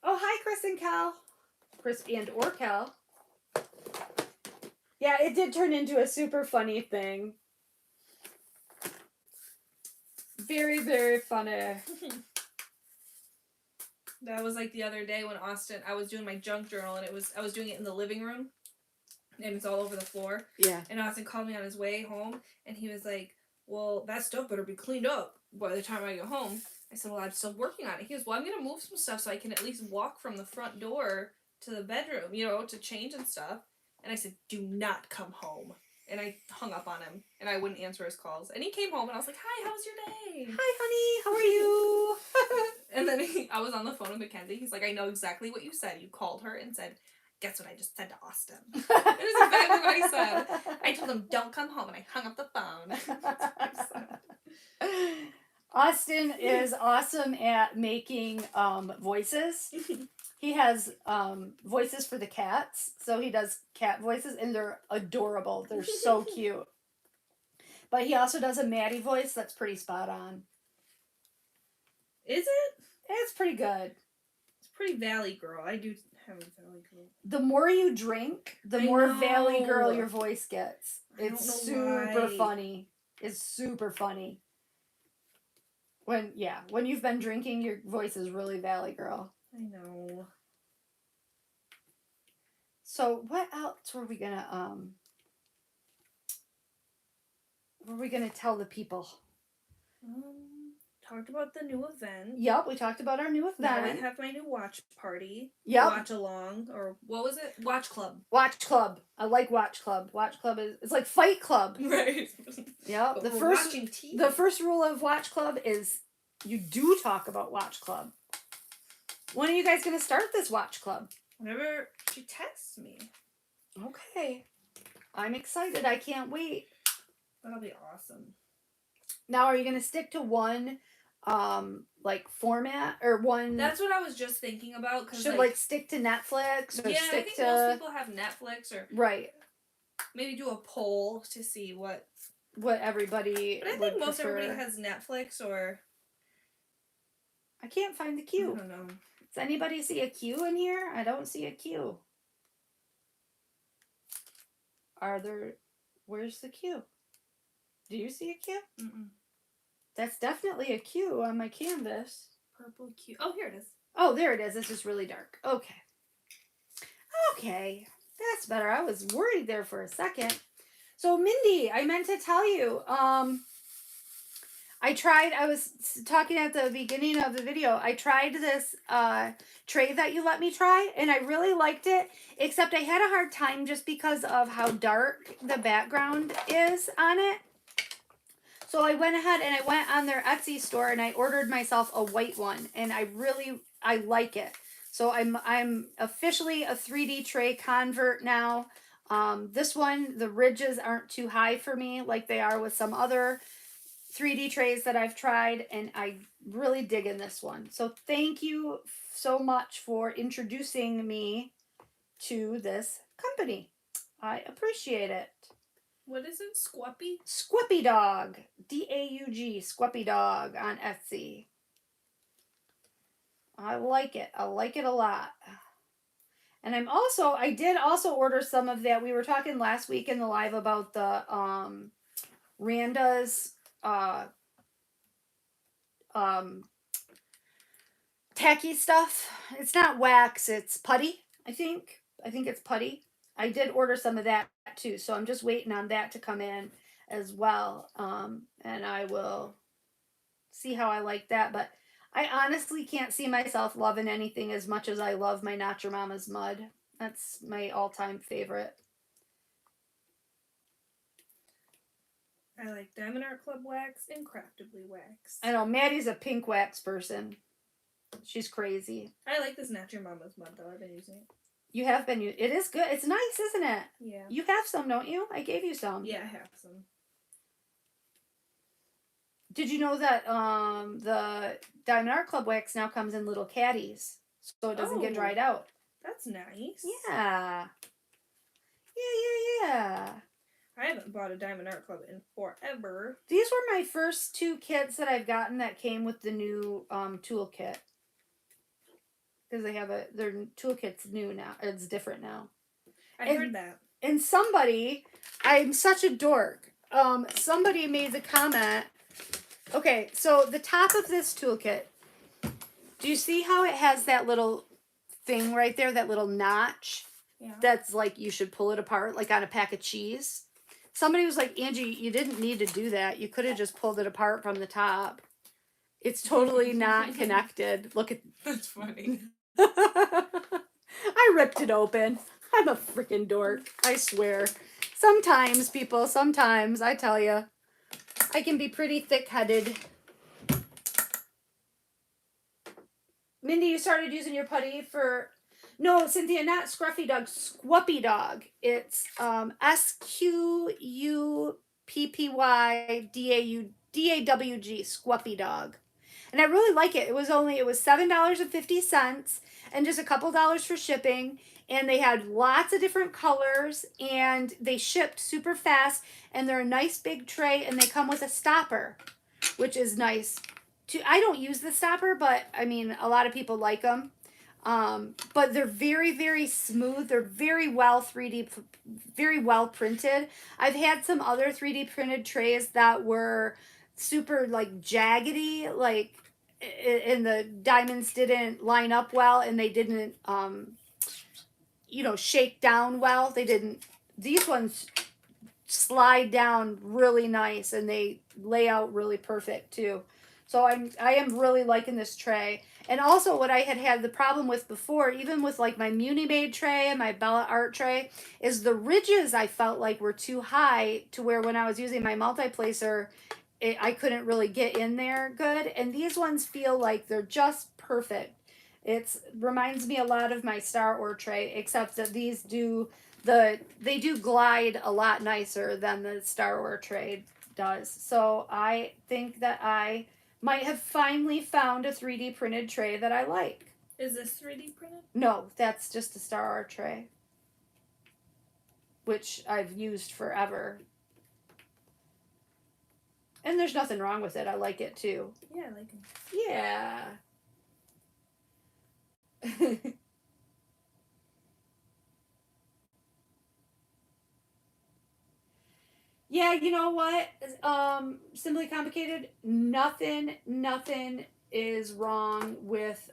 Oh, hi, Chris and Cal. Chris and or Cal. Yeah, it did turn into a super funny thing. Very, very funny. That was like the other day when I was doing my junk journal, and I was doing it in the living room, and it's all over the floor. Yeah. And Austin called me on his way home, and he was like, well, that stuff better be cleaned up by the time I get home. I said, well, I'm still working on it. He goes, well, I'm going to move some stuff so I can at least walk from the front door to the bedroom, to change and stuff. And I said, do not come home. And I hung up on him, and I wouldn't answer his calls. And he came home, and I was like, hi, how was your day? Hi, honey. How are you? And then I was on the phone with Mackenzie. He's like, I know exactly what you said. You called her and said, guess what I just said to Austin? It is exactly what I said. I told him, don't come home, and I hung up the phone. Austin is awesome at making voices. He has voices for the cats, so he does cat voices, and they're adorable. They're so cute. But he also does a Maddie voice that's pretty spot on. Is it? It's pretty good. It's pretty Valley Girl. I do have a Valley Girl. The more you drink, the more Valley Girl your voice gets. It's super funny. It's super funny. When you've been drinking, your voice is really Valley Girl. I know. So what else were we gonna tell the people? Talked about the new event. Yep, we talked about our new event. Now I have my new watch party. Yep. Watch along, or what was it? Watch club. Watch club. I like watch club. Watch club it's like Fight Club. Right. Yep. The first rule of watch club is you do talk about watch club. When are you guys gonna start this watch club? Whenever she texts me. Okay. I'm excited. I can't wait. That'll be awesome. Now, are you gonna stick to one format or one? That's what I was just thinking about. Should stick to Netflix or I stick think to most people have Netflix or right. Maybe do a poll to see what everybody. But I think most everybody has Netflix or. I can't find the queue. I don't know. Does anybody see a queue in here? I don't see a queue. Where's the queue? Do you see a queue? Mm-mm. That's definitely a queue on my canvas. Purple queue. Oh, here it is. Oh, there it is. It's just really dark. Okay. Okay. That's better. I was worried there for a second. So, Mindy, I meant to tell you, I was talking at the beginning of the video, I tried this tray that you let me try, and I really liked it, except I had a hard time just because of how dark the background is on it. So I went ahead and I went on their Etsy store and I ordered myself a white one, and I like it. So I'm officially a 3D tray convert now. This one, the ridges aren't too high for me like they are with some other 3D trays that I've tried, and I really dig in this one. So thank you so much for introducing me to this company. I appreciate it. What is it? Squappy? Squappy Dog. DAUG. Squappy Dog on Etsy. I like it. I like it a lot. And I did also order some of that. We were talking last week in the live about the Randa's tacky stuff. It's not wax, it's putty, I think. I think it's putty. I did order some of that too, so I'm just waiting on that to come in as well. And I will see how I like that. But I honestly can't see myself loving anything as much as I love my Not Your Mama's Mud. That's my all-time favorite. I like Diamond Art Club wax and Craftably wax. I know, Maddie's a pink wax person. She's crazy. I like this Not Your Mama's Mud, though. I've been using it. You have been. It is good. It's nice, isn't it? Yeah. You have some, don't you? I gave you some. Yeah, I have some. Did you know that the Diamond Art Club wax now comes in little caddies, so it doesn't get dried out? That's nice. Yeah. Yeah. I haven't bought a Diamond Art Club in forever. These were my first two kits that I've gotten that came with the new toolkit. Because they have their toolkit's new now. It's different now. I heard that. And somebody, I'm such a dork. Somebody made the comment. Okay, so the top of this toolkit, do you see how it has that little thing right there, that little notch? Yeah. That's like you should pull it apart, like on a pack of cheese. Somebody was like, Angie, you didn't need to do that. You could have just pulled it apart from the top. It's totally not connected. Look at. That's funny. I ripped it open. I'm a freaking dork. I swear. Sometimes, people, sometimes, I tell you, I can be pretty thick-headed. Mindy, you started using your putty for... No, Cynthia, not Scruffy Dog, Squuppy Dog. It's SQUPPYDAWG, Squuppy Dog. And I really like it. It was $7.50 and just a couple dollars for shipping. And they had lots of different colors and they shipped super fast. And they're a nice big tray and they come with a stopper, which is nice. I don't use the stopper, but I mean, a lot of people like them. But they're very, very smooth. They're very well very well printed. I've had some other 3D printed trays that were super like jaggedy, like, and the diamonds didn't line up well and they didn't, shake down well. These ones slide down really nice and they lay out really perfect too. So I am really liking this tray. And also what I had the problem with before, even with like my Muni Made tray and my Bella Art tray, is the ridges I felt like were too high to where when I was using my multi-placer, I couldn't really get in there good. And these ones feel like they're just perfect. It reminds me a lot of my Star Ore tray, except that these they do glide a lot nicer than the Star Ore tray does. So I think that I might have finally found a 3D printed tray that I like. Is this 3D printed? No, that's just a Star Art tray, which I've used forever. And there's nothing wrong with it. I like it too. Yeah, I like them. Yeah. Yeah, you know what? Simply Complicated, nothing is wrong with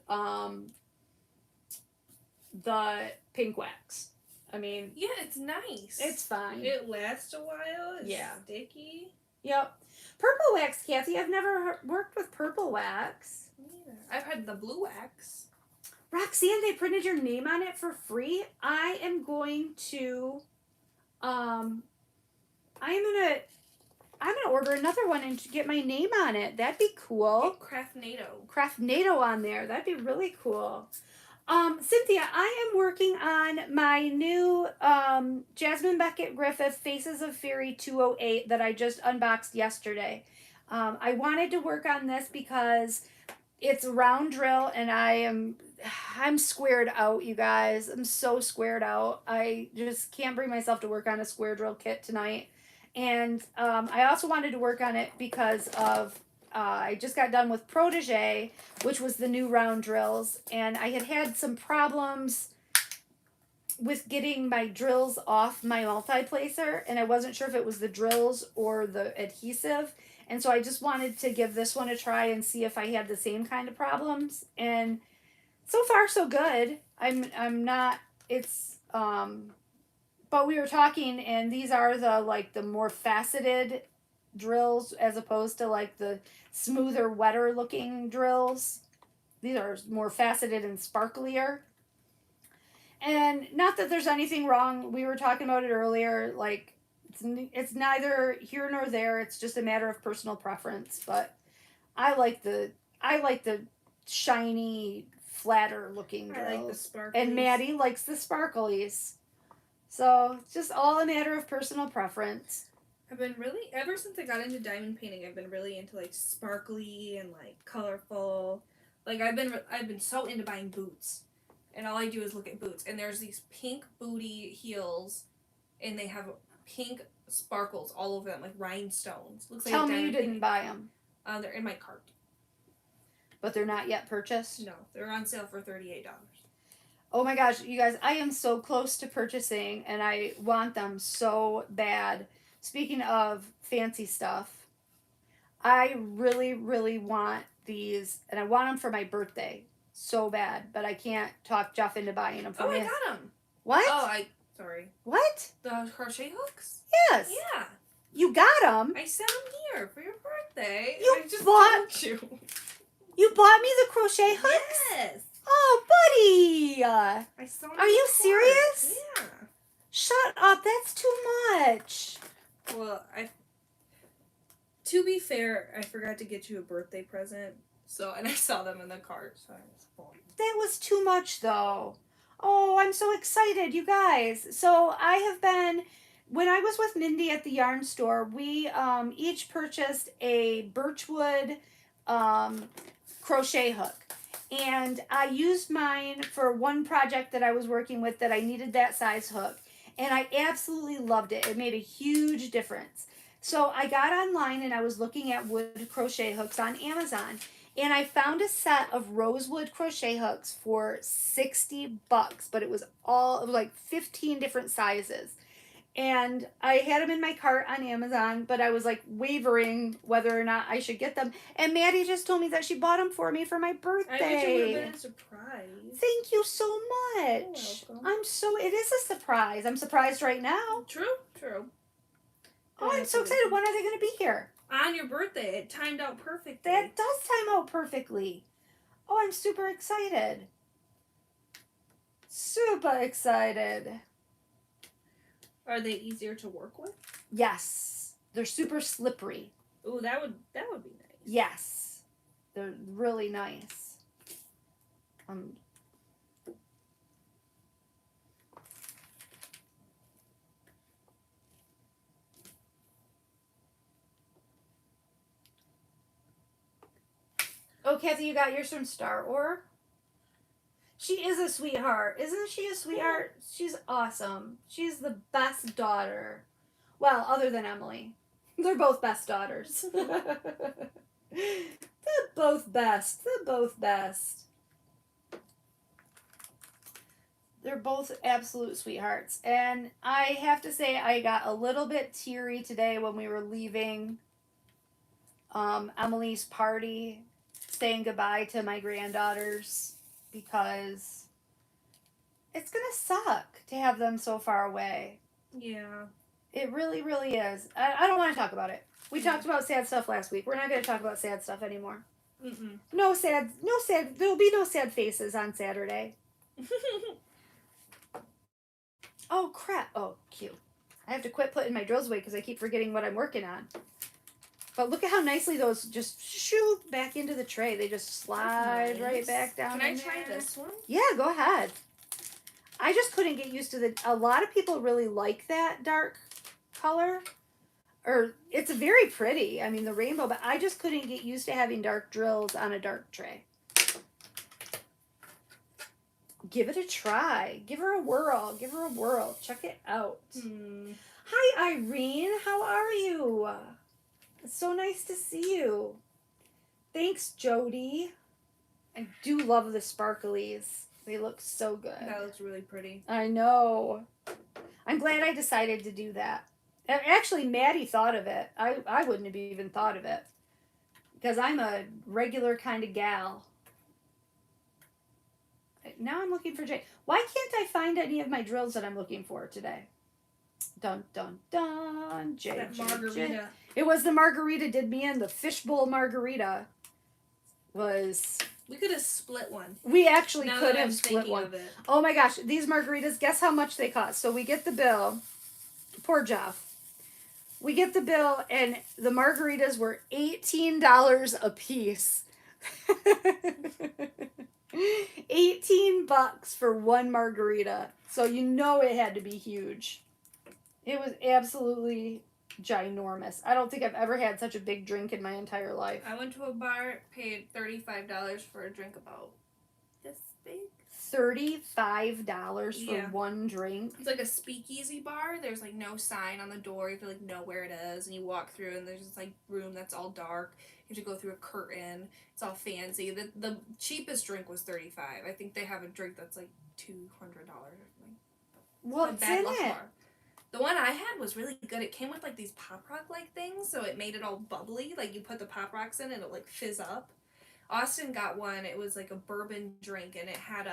the pink wax. I mean, yeah, it's nice. It's fine. It lasts a while. It's Yeah. sticky. Yep. Purple wax, Kathy. I've never worked with purple wax. Yeah. I've had the blue wax. Roxanne, they printed your name on it for free. I am going to I'm gonna order another one and get my name on it. That'd be cool. Craftnado on there. That'd be really cool. Cynthia, I am working on my new Jasmine Beckett Griffith Faces of Fairy 208 that I just unboxed yesterday. I wanted to work on this because it's a round drill and I'm squared out, you guys. I'm so squared out. I just can't bring myself to work on a square drill kit tonight. And I also wanted to work on it because of I just got done with Protege, which was the new round drills, and I had some problems with getting my drills off my multi-placer, and I wasn't sure if it was the drills or the adhesive, and so I just wanted to give this one a try and see if I had the same kind of problems, and so far so good. I'm not, it's, but we were talking, and these are the more faceted drills as opposed to like the smoother, wetter looking drills. These are more faceted and sparklier. And not that there's anything wrong. We were talking about it earlier. Like it's neither here nor there. It's just a matter of personal preference. But I like the shiny, flatter looking drills. I like the sparklies. And Maddie likes the sparklies. So it's just all a matter of personal preference. I've been really, ever since I got into diamond painting, I've been really into like sparkly and like colorful. Like I've been so into buying boots, and all I do is look at boots. And there's these pink booty heels, and they have pink sparkles all over them, like rhinestones. Looks like Tell me you didn't buy them. They're in my cart. But they're not yet purchased? No, they're on sale for $38. Oh my gosh, you guys, I am so close to purchasing and I want them so bad. Speaking of fancy stuff, I really, really want these and I want them for my birthday so bad, but I can't talk Jeff into buying them for Oh, me. I got them. What? Sorry. What? The crochet hooks? Yes. Yeah. You got them? I sent them here for your birthday. You I just bought- told you. You bought me the crochet hooks? Yes. Oh, buddy. I saw them Are in you the cart. serious? Yeah. Shut up. That's too much. Well, to be fair, I forgot to get you a birthday present. And I saw them in the cart, so I was pulling. That was too much, though. Oh, I'm so excited, you guys. So I have been, when I was with Mindy at the yarn store, we each purchased a birchwood crochet hook. And I used mine for one project that I was working with that I needed that size hook. And I absolutely loved it. It made a huge difference. So I got online and I was looking at wood crochet hooks on Amazon. And I found a set of rosewood crochet hooks for $60, but it was like 15 different sizes. And I had them in my cart on Amazon, but I was like wavering whether or not I should get them. And Maddie just told me that she bought them for me for my birthday. I bet you would have been a surprise. Thank you so much. You're welcome. It is a surprise. I'm surprised right now. True. Oh, I'm so excited. When are they going to be here? On your birthday. It timed out perfectly. That does time out perfectly. Oh, I'm super excited. Super excited. Are they easier to work with? Yes. They're super slippery. Ooh, that would be nice. Yes. They're really nice. Oh, Kathy, you got yours from Star Or? She is a sweetheart. Isn't she a sweetheart? She's awesome. She's the best daughter. Well, other than Emily. They're both best daughters. They're both best. They're both best. They're both absolute sweethearts. And I have to say, I got a little bit teary today when we were leaving Emily's party, saying goodbye to my granddaughters, because it's going to suck to have them so far away. Yeah. It really, really is. I don't want to talk about it. We talked about sad stuff last week. We're not going to talk about sad stuff anymore. Mm-mm. No sad, there'll be no sad faces on Saturday. Oh, crap. Oh, cute. I have to quit putting my drills away because I keep forgetting what I'm working on. But look at how nicely those just shoot back into the tray. They just slide right back down. Can I try this one? Yeah, go ahead. I just couldn't get used to a lot of people really like that dark color. Or it's very pretty. I mean, the rainbow, but I just couldn't get used to having dark drills on a dark tray. Give it a try. Give her a whirl. Give her a whirl. Check it out. Hi, Irene. How are you? It's so nice to see you. Thanks, Jody. I do love the sparklies. They look so good. That looks really pretty. I know. I'm glad I decided to do that. And actually, Maddie thought of it. I wouldn't have even thought of it. Because I'm a regular kind of gal. Now I'm looking for Jay. Why can't I find any of my drills that I'm looking for today? Dun, dun, dun. Jay, That Jay, margarita. Jay. It was the margarita did me in. The fishbowl margarita was... We could have split one. We actually Now could that I'm have split thinking one. of it. Oh my gosh, these margaritas, guess how much they cost? So we get the bill. Poor Jeff. We get the bill and the margaritas were $18 a piece. $18 for one margarita. So you know it had to be huge. It was absolutely ginormous. I don't think I've ever had such a big drink in my entire life. I went to a bar, paid $35 for a drink about this big. $35 for Yeah. one drink. It's like a speakeasy bar. There's like no sign on the door. You have to like know where it is, and you walk through, and there's this like room that's all dark. You have to go through a curtain. It's all fancy. The cheapest drink was $35. I think they have a drink that's like $200 or something. What's in it? Bar. The one I had was really good. It came with like these pop rock like things, so it made it all bubbly. Like you put the pop rocks in, and it'll like fizz up. Austin got one. It was like a bourbon drink, and it had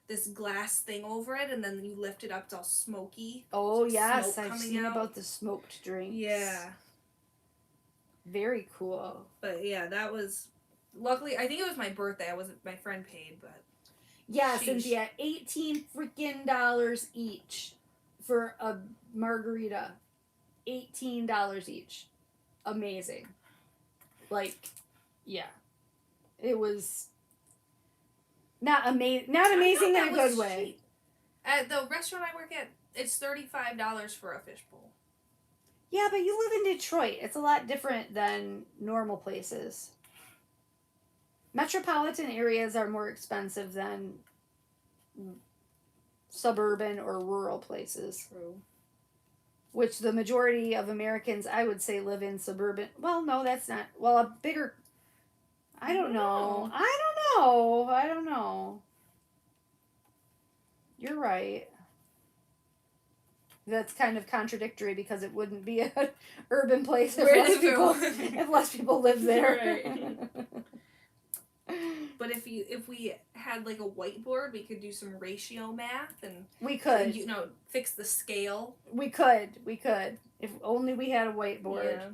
this glass thing over it, and then you lift it up. It's all smoky. Oh like yes, I've seen about the smoked drinks. Yeah. Very cool. But yeah, that was. Luckily, I think it was my birthday. My friend paid, but. Yeah, Sheesh. Cynthia, $18 each for a margarita. $18 each. Amazing. Like, yeah. It was not amazing in a good way. Cheap. At the restaurant I work at, it's $35 for a fishbowl. Yeah, but you live in Detroit. It's a lot different than normal places. Metropolitan areas are more expensive than suburban or rural places. True. Which the majority of Americans, I would say, live in suburban. Well, no, that's not. Well, a bigger. I don't know. You're right. That's kind of contradictory because it wouldn't be an urban place if less people live there. Right. But if we had like a whiteboard, we could do some ratio math and we could, fix the scale. We could. If only we had a whiteboard. Yeah.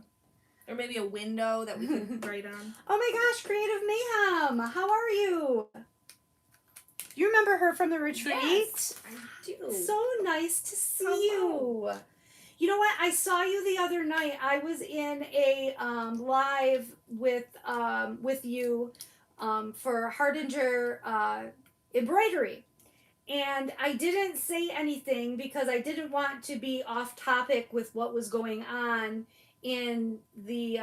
Or maybe a window that we could write on. Oh my gosh, Creative Mayhem! How are you? You remember her from the retreat? Yes, I do. So nice to see you. You know what? I saw you the other night. I was in a live with you for Hardinger embroidery. And I didn't say anything because I didn't want to be off topic with what was going on in the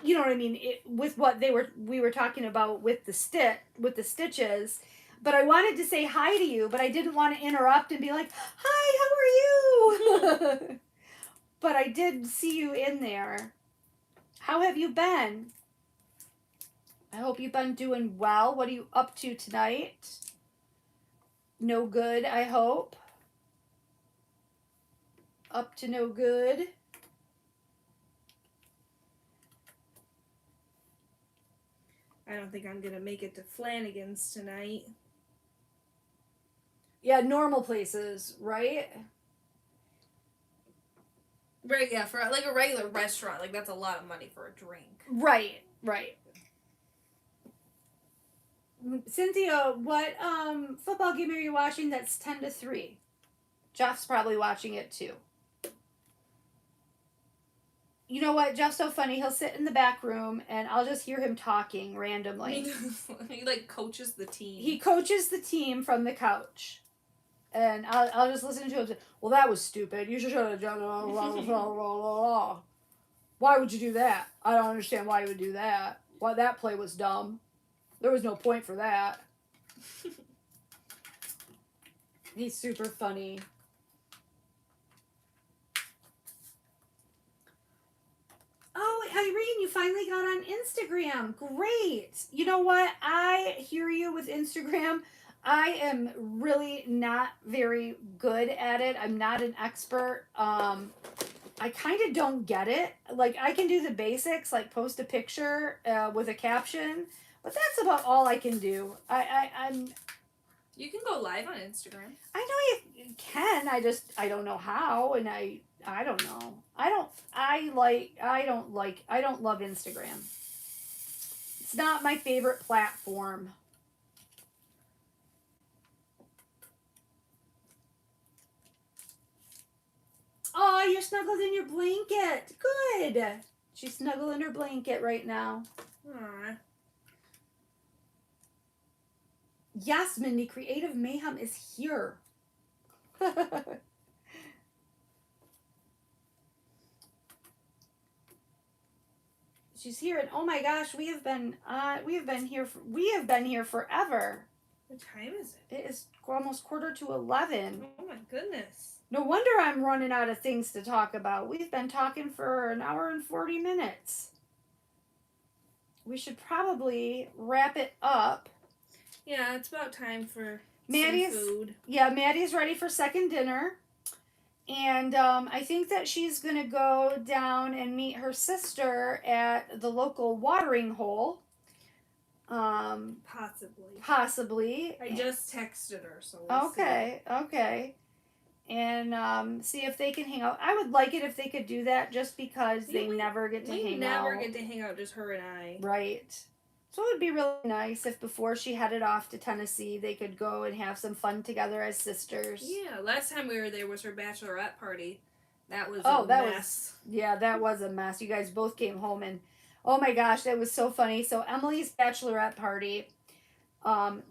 you know what I mean, with what we were talking about with the stitches. But I wanted to say hi to you, but I didn't want to interrupt and be like, "Hi, how are you?" But I did see you in there. How have you been? I hope you've been doing well. What are you up to tonight? No good, I hope. Up to no good. I don't think I'm going to make it to Flanagan's tonight. Yeah, normal places, right? Right, yeah, for like a regular restaurant, like that's a lot of money for a drink. Right. Cynthia, what football game are you watching that's 10-3? Jeff's probably watching it too. You know what? Jeff's so funny. He'll sit in the back room and I'll just hear him talking randomly. He like coaches the team. He coaches the team from the couch. And I'll just listen to him say, "Well, that was stupid. You should have done blah, blah, blah, blah, blah. Why would you do that? I don't understand why you would do that. Why that play was dumb. There was no point for that." He's super funny. Oh, Irene, you finally got on Instagram. Great. You know what? I hear you with Instagram. I am really not very good at it. I'm not an expert. I kind of don't get it. Like, I can do the basics, like post a picture with a caption, but that's about all I can do. I'm. You can go live on Instagram. I know you can. I don't know how, and I don't know. I don't love Instagram. It's not my favorite platform. Oh, you're snuggled in your blanket. Good. She's snuggled in her blanket right now. Aww. Yes, Mindy, Creative Mayhem is here. She's here, and oh my gosh, we have been here forever. What time is it? It is almost 11:15. Oh my goodness. No wonder I'm running out of things to talk about. We've been talking for an hour and 40 minutes. We should probably wrap it up. Yeah, it's about time for Maddie's, some food. Yeah, Maddie's ready for second dinner. And I think that she's going to go down and meet her sister at the local watering hole. Possibly. I just texted her, so we'll Okay. And see if they can hang out. I would like it if they could do that just because they never get to hang out. We never get to hang out, just her and I. Right. So it would be really nice if before she headed off to Tennessee, they could go and have some fun together as sisters. Yeah, last time we were there was her bachelorette party. That was a mess. That was a mess. You guys both came home and, oh my gosh, that was so funny. So Emily's bachelorette party,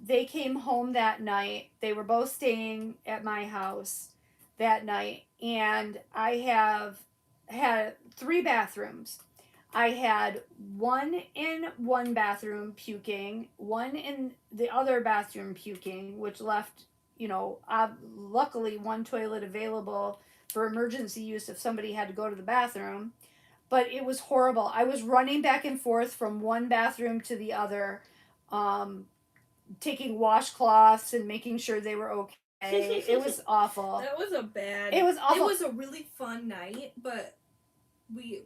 they came home that night. They were both staying at my house that night. And I have had 3 bathrooms. I had one in one bathroom puking, one in the other bathroom puking, which left, luckily one toilet available for emergency use if somebody had to go to the bathroom. But it was horrible. I was running back and forth from one bathroom to the other, taking washcloths and making sure they were okay. It was awful. It was awful. It was a really fun night, but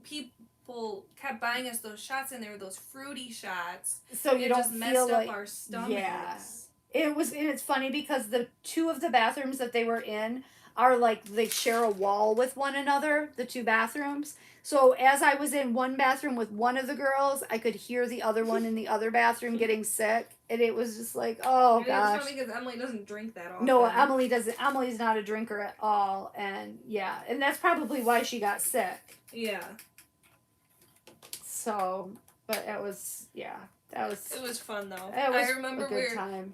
people kept buying us those shots, and they were those fruity shots. So you don't just messed up our stomachs. Yeah. It's funny because the 2 of the bathrooms that they were in are like they share a wall with one another, the 2 bathrooms. So as I was in one bathroom with one of the girls, I could hear the other one in the other bathroom getting sick, and it was just like, oh gosh. It's funny because Emily doesn't drink that often. No, Emily doesn't. Emily's not a drinker at all, and yeah, and that's probably why she got sick. Yeah. So, but it was It was fun though. I remember we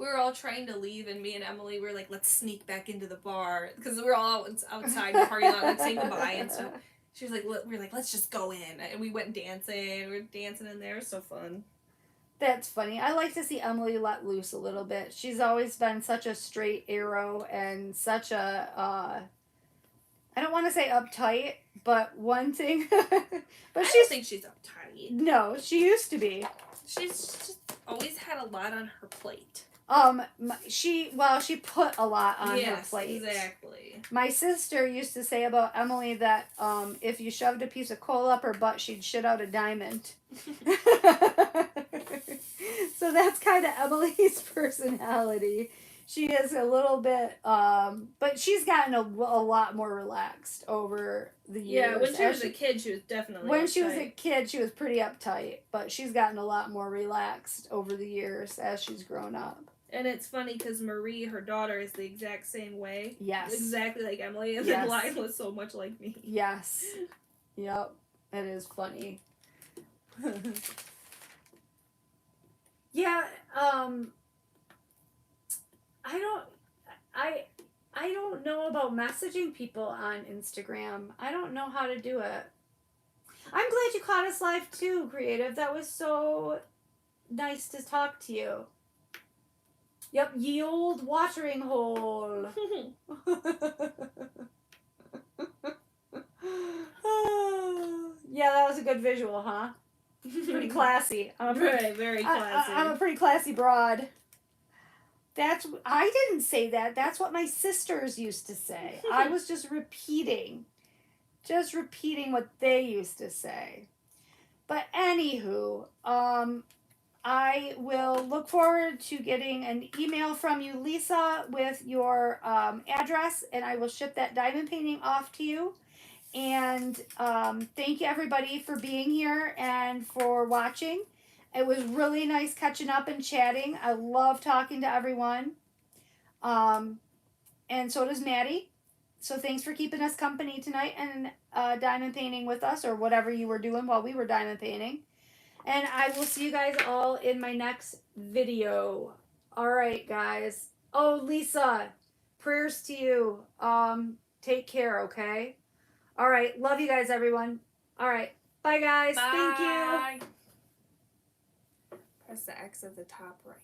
were all trying to leave, and me and Emily were like, let's sneak back into the bar because we were all outside the parking lot, like saying goodbye and stuff. She was like, we were like, let's just go in, and we went dancing. We were dancing in there. It was so fun. That's funny. I like to see Emily let loose a little bit. She's always been such a straight arrow and such a I don't want to say uptight, but one thing. But I don't think she's uptight. No, she used to be. She's just always had a lot on her plate. She put a lot on her plate. Exactly. My sister used to say about Emily that if you shoved a piece of coal up her butt, she'd shit out a diamond. So that's kind of Emily's personality. She is a little bit, but she's gotten a lot more relaxed over the years. Yeah, when she was a kid, she was definitely When uptight. she was a kid, she was pretty uptight, but she's gotten a lot more relaxed over the years as she's grown up. And it's funny because Marie, her daughter, is the exact same way. Yes. Exactly like Emily, and then Lila's so much like me. Yes. Yep. It is funny. Yeah, I don't know about messaging people on Instagram. I don't know how to do it. I'm glad you caught us live too, Creative. That was so nice to talk to you. Yep, ye old watering hole. Yeah, that was a good visual, huh? Pretty classy. Very classy. I'm a pretty classy broad. I didn't say that. That's what my sisters used to say. I was just repeating what they used to say. But anywho, I will look forward to getting an email from you, Lisa, with your address, and I will ship that diamond painting off to you. And thank you, everybody, for being here and for watching. It was really nice catching up and chatting. I love talking to everyone. And so does Maddie. So thanks for keeping us company tonight and diamond painting with us, or whatever you were doing while we were diamond painting. And I will see you guys all in my next video. All right, guys. Oh, Lisa, prayers to you. Take care, okay? All right. Love you guys, everyone. All right. Bye, guys. Bye. Thank you. Press the X at the top right.